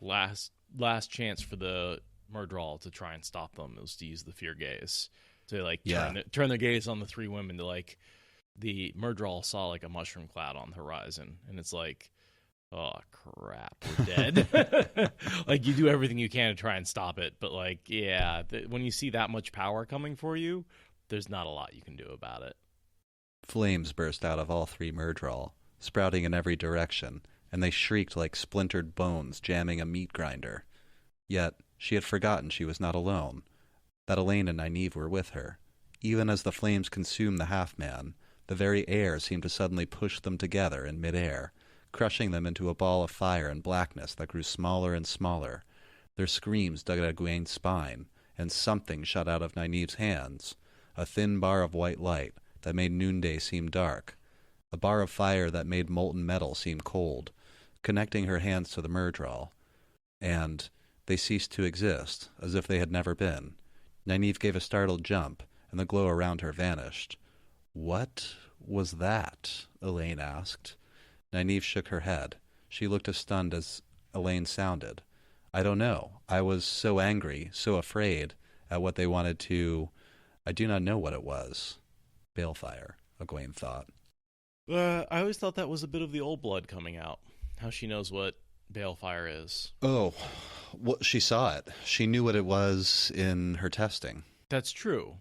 C: Last chance for the Myrddraal to try and stop them was to use the fear gaze. To turn their gaze on the three women to the Myrddraal saw a mushroom cloud on the horizon, and it's oh crap, we're dead. You do everything you can to try and stop it, but when you see that much power coming for you, there's not a lot you can do about it.
B: Flames burst out of all three Myrddraal, sprouting in every direction, and they shrieked like splintered bones jamming a meat grinder. Yet she had forgotten she was not alone, that Elaine and Nynaeve were with her. Even as the flames consumed the half-man, the very air seemed to suddenly push them together in mid-air, crushing them into a ball of fire and blackness that grew smaller and smaller. Their screams dug at Egwene's spine, and something shot out of Nynaeve's hands, a thin bar of white light that made noonday seem dark, a bar of fire that made molten metal seem cold, connecting her hands to the Myrddraal. And they ceased to exist, as if they had never been. Nynaeve gave a startled jump, and the glow around her vanished. "What was that?" Elaine asked. Nynaeve shook her head. She looked as stunned as Elaine sounded. "I don't know. I was so angry, so afraid at what they wanted to... I do not know what it was." Balefire, Egwene thought.
C: I always thought that was a bit of the old blood coming out. How she knows what balefire is.
B: Oh, well, she saw it. She knew what it was in her testing.
C: That's true.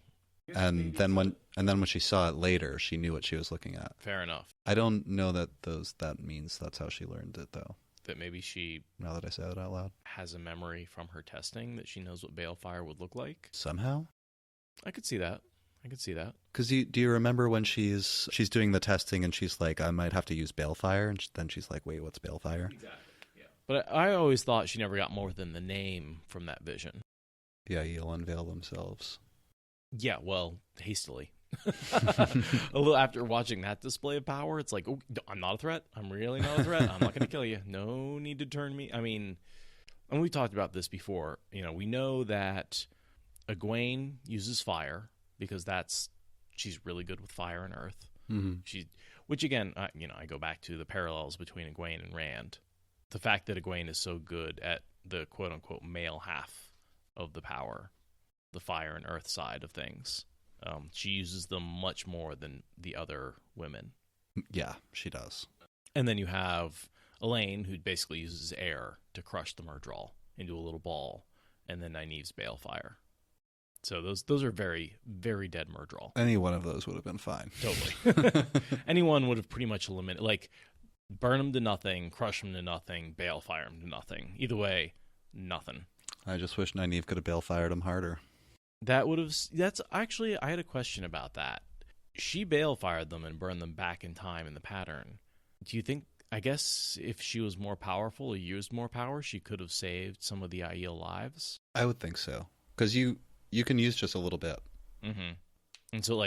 B: And then when she saw it later, she knew what she was looking at.
C: Fair enough.
B: I don't know that means that's how she learned it, though.
C: That maybe she... Now
B: that I said it out loud.
C: ...has a memory from her testing that she knows what balefire would look like.
B: Somehow?
C: I could see that.
B: Because do you remember when she's doing the testing and she's like, I might have to use balefire, and then she's like, wait, what's balefire?
C: Exactly, yeah. But I always thought she never got more than the name from that vision.
B: The Aiel unveil themselves.
C: Yeah, well, hastily. A little after watching that display of power, it's like, oh, I'm not a threat. I'm really not a threat. I'm not going to kill you. No need to turn me. I mean, and we talked about this before. We know that Egwene uses fire because she's really good with fire and earth.
B: Mm-hmm.
C: Which again, I go back to the parallels between Egwene and Rand. The fact that Egwene is so good at the quote unquote male half of the power, the fire and earth side of things. She uses them much more than the other women.
B: Yeah, she does.
C: And then you have Elaine, who basically uses air to crush the Myrddraal into a little ball, and then Nynaeve's balefire. So those are very, very dead Myrddraal.
B: Any one of those would have been fine.
C: Totally. Anyone would have pretty much eliminated, burn them to nothing, crush them to nothing, balefire them to nothing. Either way, nothing.
B: I just wish Nynaeve could have balefired him harder.
C: That's actually, I had a question about that. She balefired them and burned them back in time in the pattern. Do you think, I guess, if she was more powerful or used more power, she could have saved some of the Aiel lives?
B: I would think so. Because you can use just a little bit.
C: Mm-hmm. And so,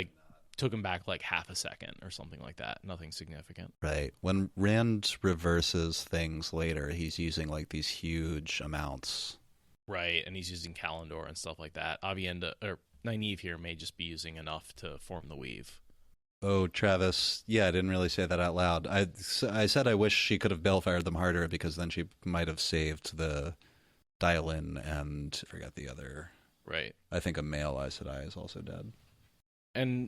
C: took him back, half a second or something like that. Nothing significant.
B: Right. When Rand reverses things later, he's using, these huge amounts.
C: Right, and he's using Kalendor and stuff like that. Avienda, or Nynaeve here, may just be using enough to form the weave.
B: Oh, Travis, yeah, I didn't really say that out loud. I said I wish she could have balefired them harder, because then she might have saved the Dialin and I forget the other.
C: Right.
B: I think a male Aes Sedai is also dead.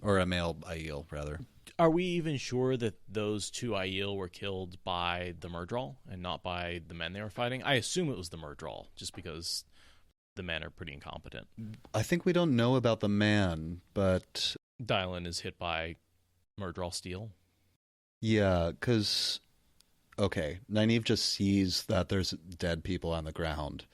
C: Or
B: a male Aiel, rather.
C: Are we even sure that those two Aiel were killed by the Myrddraal and not by the men they were fighting? I assume it was the Myrddraal, just because the men are pretty incompetent.
B: I think we don't know about the man, but...
C: Dylan is hit by Myrddraal steel.
B: Yeah, because... Okay, Nynaeve just sees that there's dead people on the ground,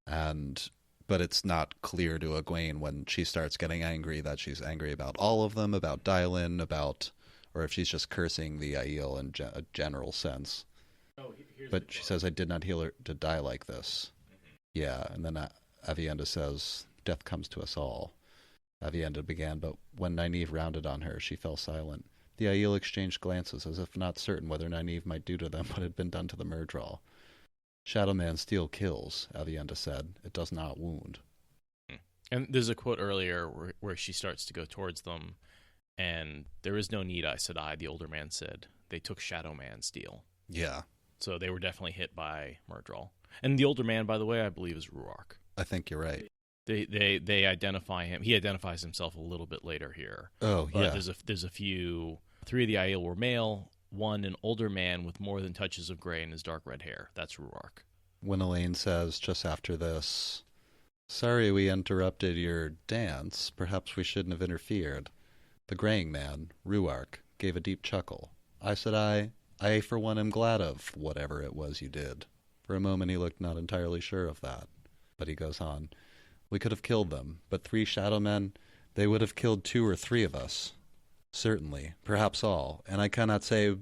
B: but it's not clear to Egwene when she starts getting angry that she's angry about all of them, about Dylan, or if she's just cursing the Aiel in a general sense. But she says, I did not heal her to die like this. Mm-hmm. Yeah, and then Aviendha says, death comes to us all. Aviendha began, but when Nynaeve rounded on her, she fell silent. The Aiel exchanged glances, as if not certain whether Nynaeve might do to them what had been done to the Myrddraal. Shadowman steel kills, Aviendha said. It does not wound.
C: And there's a quote earlier where she starts to go towards them, and there is no need, Aes Sedai, the older man said. They took Shadowman steel.
B: Yeah.
C: So they were definitely hit by Myrddraal. And the older man, by the way, I believe is Ruark.
B: I think you're right.
C: They identify him. He identifies himself a little bit later here.
B: Oh,
C: but
B: yeah.
C: There's a few. 3 of the Aiel were male. 1 an older man with more than touches of gray in his dark red hair. That's Ruark.
B: When Elaine says just after this, sorry we interrupted your dance. Perhaps we shouldn't have interfered. The graying man, Ruark, gave a deep chuckle. I for one am glad of whatever it was you did. For a moment he looked not entirely sure of that. But he goes on. We could have killed them, but 3 shadow men, they would have killed 2 or 3 of us. Certainly, perhaps all, and I cannot say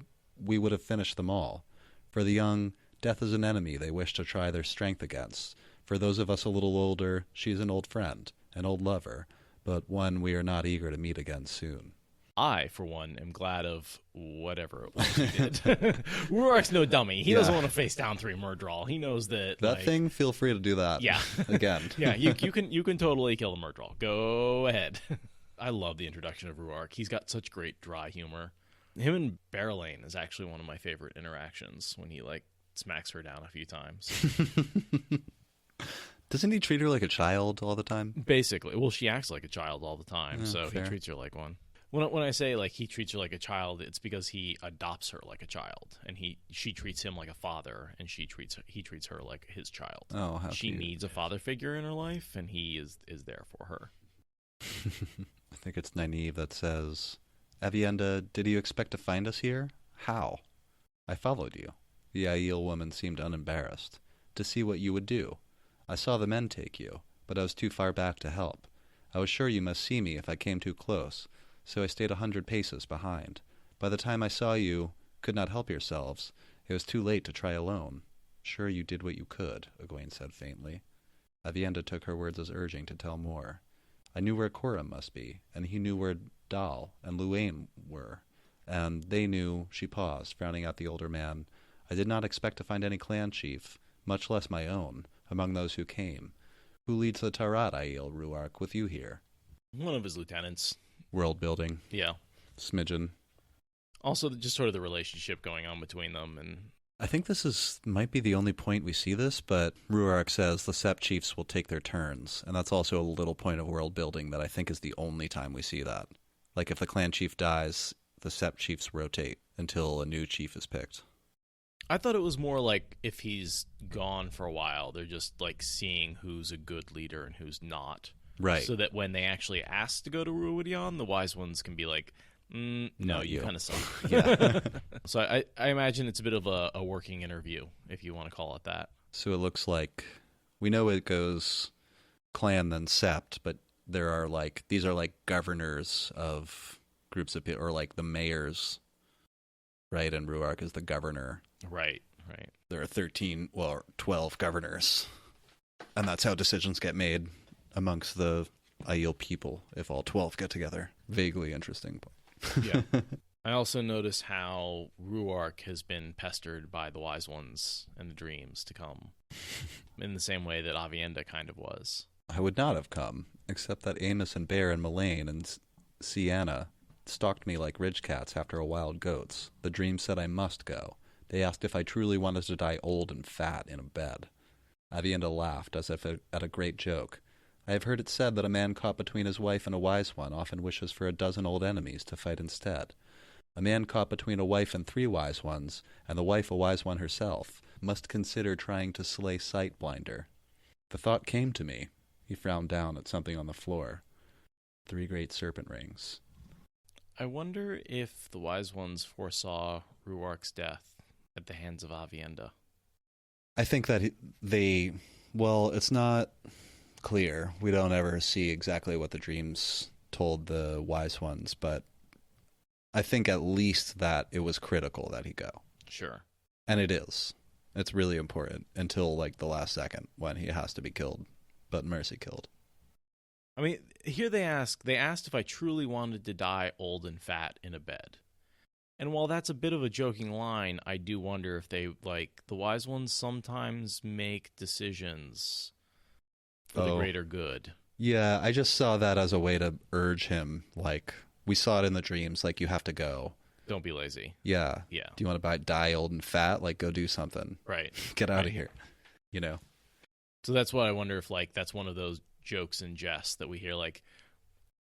B: we would have finished them all. For the young, death is an enemy they wish to try their strength against. For those of us a little older, she is an old friend, an old lover, but one we are not eager to meet again soon.
C: I, for one, am glad of whatever it was he did. Ruark's no dummy. He doesn't want to face down 3 Myrddraal. He knows that
B: thing, feel free to do that.
C: Yeah.
B: Again.
C: Yeah, you can totally kill the Myrddraal. Go ahead. I love the introduction of Ruark. He's got such great dry humor. Him and Berylane is actually one of my favorite interactions when he smacks her down a few times.
B: Doesn't he treat her like a child all the time?
C: Basically. Well, she acts like a child all the time, so
B: fair.
C: He treats her like one. When I say he treats her like a child, it's because he adopts her like a child, and she treats him like a father, and he treats her like his child.
B: Oh, how
C: she
B: cute.
C: needs a father figure in her life, and he is there for her.
B: I think it's Nynaeve that says, Aviendha, did you expect to find us here? How? I followed you. The Aiel woman seemed unembarrassed. To see what you would do. I saw the men take you, but I was too far back to help. I was sure you must see me if I came too close, so I stayed 100 paces behind. By the time I saw you, could not help yourselves. It was too late to try alone. Sure you did what you could, Egwene said faintly. Aviendha took her words as urging to tell more. I knew where Coram must be, and he knew where Dal and Luain were, and they knew, she paused, frowning at the older man. I did not expect to find any clan chief, much less my own, among those who came. Who leads the Tarat, Aiel, Ruark, with you here?
C: One of his lieutenants.
B: World building.
C: Yeah.
B: Smidgen.
C: Also, just sort of the relationship going on between them. And
B: I think this might be the only point we see this, but Ruark says the Sept chiefs will take their turns, and that's also a little point of world building that I think is the only time we see that. Like if the clan chief dies, the Sept chiefs rotate until a new chief is picked.
C: I thought it was more like if he's gone for a while, they're just seeing who's a good leader and who's not.
B: Right.
C: So that when they actually ask to go to Ruidion, the wise ones can be like, no, you kind of suck.
B: Yeah.
C: So I imagine it's a bit of a working interview, if you want to call it that.
B: So it looks like we know it goes clan then sept, but there are these are governors of groups of people, or the mayors, right? And Ruark is the governor.
C: Right.
B: There are 12 governors. And that's how decisions get made amongst the Aiel people if all 12 get together. Vaguely interesting.
C: Yeah. I also notice how Ruark has been pestered by the Wise Ones and the Dreams to come, in the same way that Aviendha kind of was.
B: I would not have come, except that Amos and Bear and Mullane and Sienna stalked me like ridge cats after a wild goats. The Dreams said I must go. They asked if I truly wanted to die old and fat in a bed. Aviendha laughed as if at a great joke. I have heard it said that a man caught between his wife and a wise one often wishes for a dozen old enemies to fight instead. A man caught between a wife and 3 wise ones, and the wife a wise one herself, must consider trying to slay Sight-blinder. The thought came to me. He frowned down at something on the floor. 3 great serpent rings.
C: I wonder if the wise ones foresaw Ruark's death at the hands of Avienda.
B: I think that it's not clear. We don't ever see exactly what the dreams told the wise ones, but I think at least that it was critical that he go.
C: Sure.
B: And it is. It's really important until like the last second when he has to be killed, but Mercy killed.
C: I mean, here they asked if I truly wanted to die old and fat in a bed. And while that's a bit of a joking line, I do wonder if the wise ones sometimes make decisions for the greater good.
B: Yeah, I just saw that as a way to urge him. Like, we saw it in the dreams, like, you have to go.
C: Don't be lazy.
B: Yeah.
C: Yeah.
B: Do you want to die old and fat? Like, go do something.
C: Right.
B: Get out of here. You know?
C: So that's what I wonder if, like, that's one of those jokes and jests that we hear, like,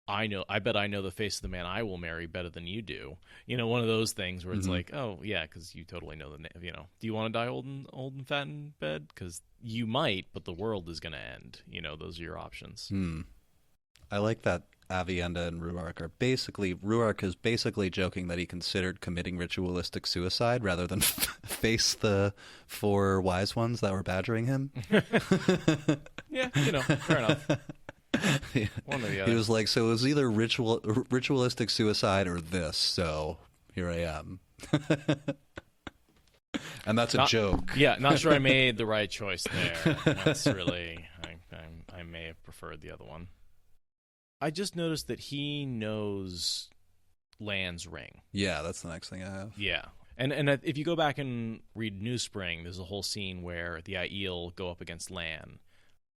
C: I bet I know the face of the man I will marry better than you do. You know, one of those things where it's like, oh, yeah, because you totally know the name. You know, do you want to die old and fat in bed? Because you might, but the world is going to end. You know, those are your options.
B: I like that Avienda and Ruark is basically joking that he considered committing ritualistic suicide rather than face the 4 wise ones that were badgering him.
C: Yeah, you know, fair enough.
B: Yeah.
C: One or the other.
B: He was like, so it was either ritualistic suicide or this, so here I am. And that's a joke.
C: Yeah, not sure I made the right choice there. That's really, I may have preferred the other one. I just noticed that he knows Lan's ring.
B: Yeah, that's the next thing I have.
C: Yeah. And if you go back and read New Spring, there's a whole scene where the Aiel go up against Lan,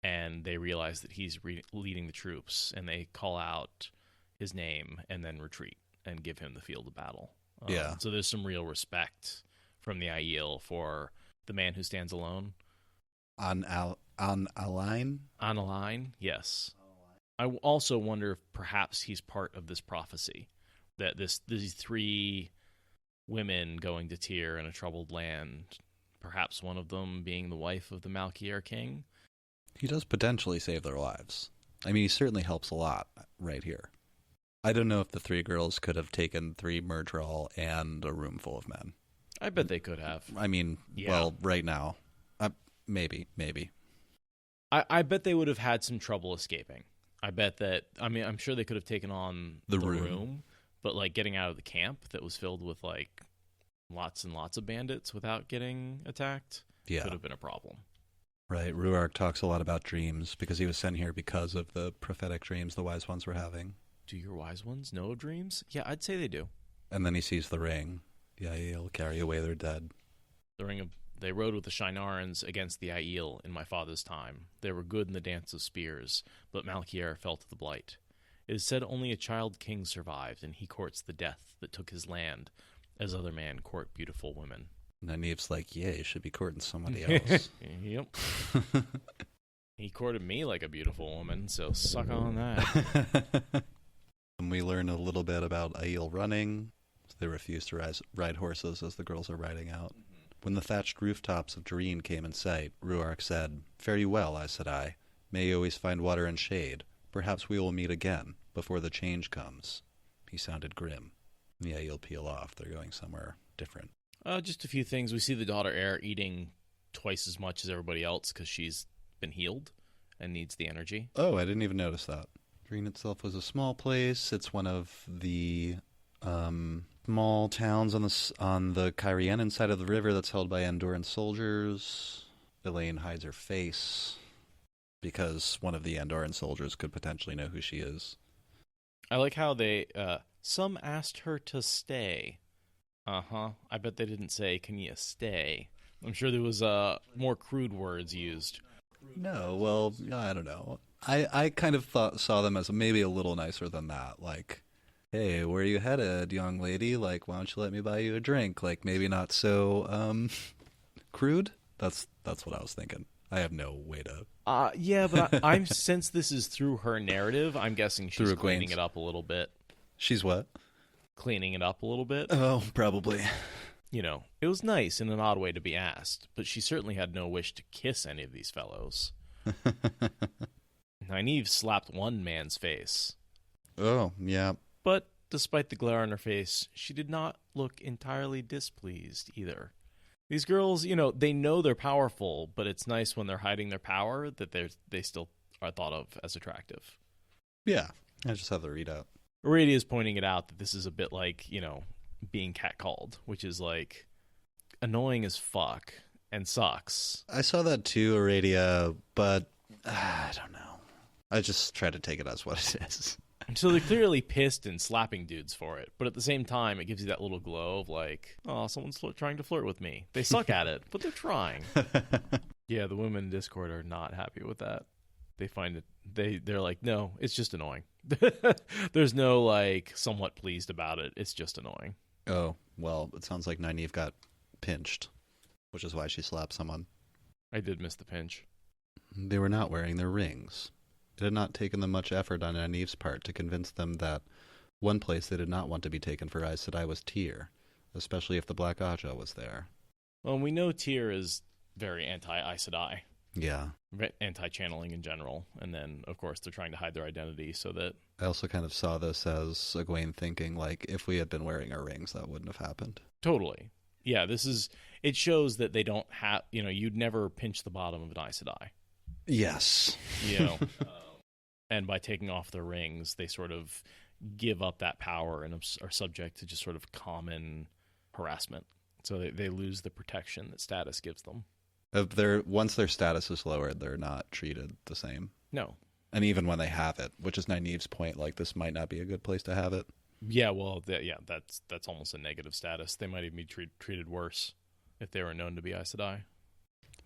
C: and they realize that he's leading the troops, and they call out his name and then retreat and give him the field of battle.
B: Yeah.
C: So there's some real respect from the Aiel for the man who stands alone.
B: On a line?
C: On a line, yes. I also wonder if perhaps he's part of this prophecy, that these 3 women going to Tyr in a troubled land, perhaps one of them being the wife of the Malkier king.
B: He does potentially save their lives. I mean, he certainly helps a lot right here. I don't know if the 3 girls could have taken 3 Murdral and a room full of men.
C: I bet they could have.
B: I mean,
C: yeah.
B: Well, right now. Maybe.
C: I bet they would have had some trouble escaping. I bet that, I mean, I'm sure they could have taken on the room, but like getting out of the camp that was filled with like lots and lots of bandits without getting attacked could have been a problem.
B: Right. Ruark talks a lot about dreams because he was sent here because of the prophetic dreams the wise ones were having.
C: Do your wise ones know of dreams? Yeah, I'd say they do.
B: And then he sees the ring. The Aiel carry away their dead.
C: They rode with the Shinarans against the Aiel in my father's time. They were good in the dance of spears, but Malkier fell to the blight. It is said only a child king survived, and he courts the death that took his land, as other men court beautiful women.
B: And Nynaeve's like, yeah, you should be courting somebody else.
C: Yep. He courted me like a beautiful woman, so suck on that.
B: And we learn a little bit about Aiel running. They refuse to ride horses as the girls are riding out. When the thatched rooftops of Doreen came in sight, Ruark said, "Fare you well, Aes Sedai. May you always find water and shade. Perhaps we will meet again, before the change comes." He sounded grim. The Aiel peel off. They're going somewhere different.
C: Just a few things. We see the daughter Heir eating twice as much as everybody else because she's been healed and needs the energy.
B: Oh, I didn't even notice that. Doreen itself was a small place. It's one of the small towns on the Kyrianan side of the river that's held by Andorran soldiers. Elaine hides her face because one of the Andorran soldiers could potentially know who she is.
C: I like how they some asked her to stay. I bet they didn't say, "Can you stay?" I'm sure there was more crude words used.
B: No, well, I don't know. I kind of saw them as maybe a little nicer than that. Like, hey, where are you headed, young lady? Like, why don't you let me buy you a drink? Like, maybe not so crude. That's what I was thinking. I have no way to.
C: Yeah, but I'm since this is through her narrative, I'm guessing she's
B: Through
C: cleaning it up a little bit.
B: She's what?
C: cleaning it up a little bit.
B: Oh, probably.
C: You know, it was nice in an odd way to be asked, but she certainly had no wish to kiss any of these fellows. Nynaeve slapped one man's face.
B: Oh, yeah.
C: But despite the glare on her face, she did not look entirely displeased either. These girls, you know they're powerful, but it's nice when they're hiding their power that they still are thought of as attractive.
B: Yeah, I just have the readout.
C: Aradia is pointing it out that this is a bit like, being catcalled, which is like annoying as fuck and sucks.
B: I saw that too, Aradia, but I don't know. I just try to take it as what it is.
C: So they're clearly pissed and slapping dudes for it, but at the same time, it gives you that little glow of like, oh, someone's trying to flirt with me. They suck at it, but they're trying. Yeah, the women in Discord are not happy with that. They find it, they're like, no, it's just annoying. There's no like somewhat pleased about it. It's just annoying.
B: Oh, well, it sounds like Nynaeve got pinched, which is why she slapped someone.
C: I did miss the pinch.
B: They were not wearing their rings. It had not taken them much effort on Nynaeve's part to convince them that one place they did not want to be taken for Aes Sedai was Tyr, especially if the Black Aja was there.
C: Well, we know Tyr is very anti-Aes Sedai.
B: Yeah.
C: Anti-channeling in general. And then, of course, they're trying to hide their identity so that...
B: I also kind of saw this as Egwene thinking, like, if we had been wearing our rings, that wouldn't have happened.
C: Totally. Yeah, it shows that they don't have, you'd never pinch the bottom of an Aes Sedai.
B: Yes.
C: And by taking off their rings, they sort of give up that power and are subject to just sort of common harassment. So they lose the protection that status gives them.
B: Once their status is lowered, they're not treated the same.
C: No.
B: And even when they have it, which is Nynaeve's point, like, this might not be a good place to have it.
C: Yeah, well, that's almost a negative status. They might even be treated worse if they were known to be Aes Sedai.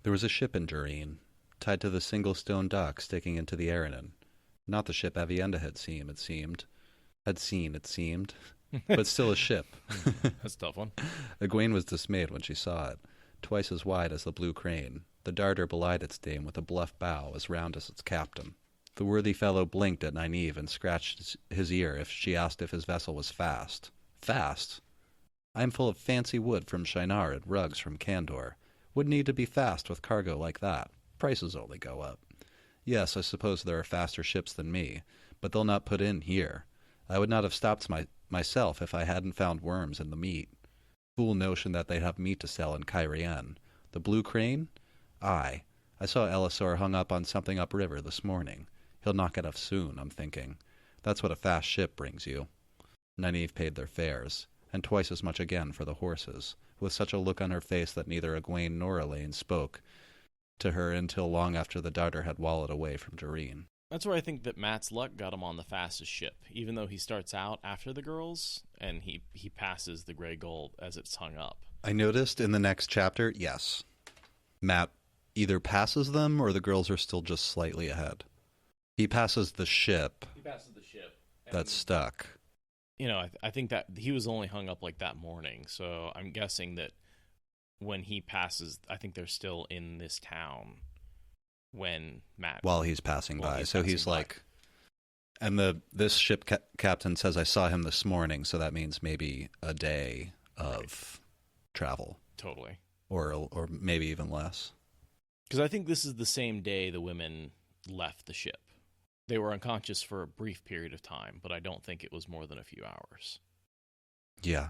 B: There was a ship in Dureen, tied to the single stone dock sticking into the Aranon. Not the ship Avienda had seen, it seemed. But still a ship.
C: That's a tough one.
B: Egwene was dismayed when she saw it. Twice as wide as the Blue Crane, the darter belied its dame with a bluff bow as round as its captain. The worthy fellow blinked at Nynaeve and scratched his ear if she asked if his vessel was fast. Fast? I am full of fancy wood from Shinar and rugs from Kandor. Would need to be fast with cargo like that. Prices only go up. Yes, I suppose there are faster ships than me, but they'll not put in here. I would not have stopped myself if I hadn't found worms in the meat. Fool notion that they'd have meat to sell in Cairhien. The Blue Crane? Aye. I saw Elisor hung up on something upriver this morning. He'll knock it off soon, I'm thinking. That's what a fast ship brings you. Nynaeve paid their fares, and twice as much again for the horses, with such a look on her face that neither Egwene nor Elaine spoke to her until long after the darter had wallowed away from Dureen.
C: That's where I think that Matt's luck got him on the fastest ship, even though he starts out after the girls, and he passes the Grey Gull as it's hung up.
B: I noticed in the next chapter, yes, Matt either passes them or the girls are still just slightly ahead. He passes the ship. That's stuck.
C: I think that he was only hung up like that morning, so I'm guessing that when he passes, I think they're still in this town when Matt...
B: While he's passing by. He's
C: passing by.
B: Like... And this ship captain says, I saw him this morning, so that means maybe a day of travel.
C: Totally.
B: Or maybe even less.
C: Because I think this is the same day the women left the ship. They were unconscious for a brief period of time, but I don't think it was more than a few hours.
B: Yeah.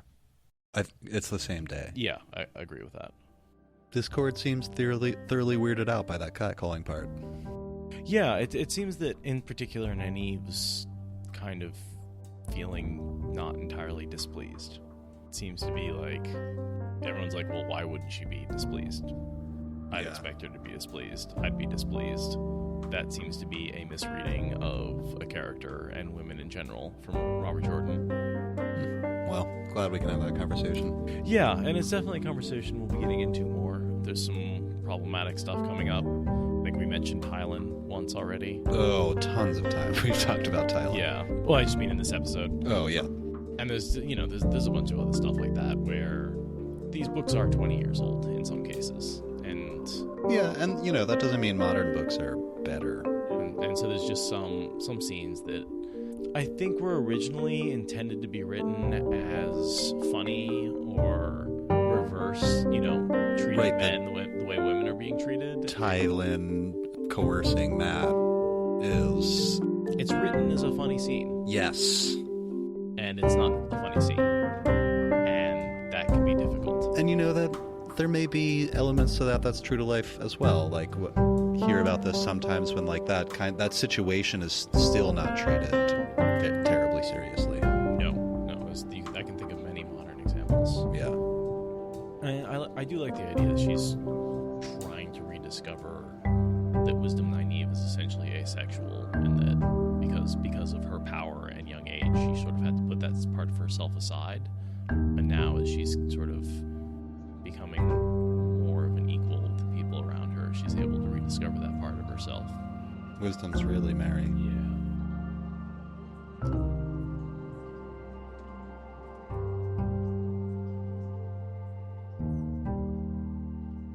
B: It's the same day.
C: Yeah, I agree with that.
B: Discord seems thoroughly weirded out by that catcalling part.
C: Yeah, it seems that in particular Nynaeve's kind of feeling not entirely displeased. It seems to be like everyone's like, well, why wouldn't she be displeased? I'd expect her to be displeased. I'd be displeased. That seems to be a misreading of a character and women in general from Robert Jordan.
B: Well, glad we can have that conversation.
C: Yeah, and it's definitely a conversation we'll be getting into more. There's some problematic stuff coming up. I think we mentioned Thailand once already.
B: Oh, tons of time. We've talked about Thailand.
C: Yeah. Well, I just mean in this episode.
B: Oh, yeah.
C: And there's a bunch of other stuff like that where these books are 20 years old in some cases. And
B: yeah, and that doesn't mean modern books are better.
C: And so there's just some scenes that I think were originally intended to be written as funny or reverse, treating
B: Right,
C: men the way women are being treated.
B: Tylan coercing Matt is...
C: It's written as a funny scene.
B: Yes.
C: And it's not a funny scene. And that can be difficult.
B: And that there may be elements to that's true to life as well. Like, hear about this sometimes when that situation is still not treated terribly seriously.
C: No, I can think of many modern examples.
B: Yeah.
C: I do like the idea that she's trying to rediscover that Wisdom Nynaeve is essentially asexual, and that because of her power and young age, she sort of had to put that part of herself aside. And now, as she's sort of becoming more of an equal with the people around her, she's able to rediscover that part of herself.
B: Wisdom's really merry.
C: Yeah.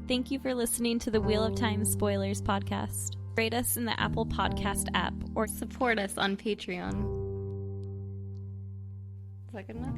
A: Thank you for listening to the Wheel of Time Spoilers podcast. Rate us in the Apple Podcast app or support us on Patreon. Is that good enough?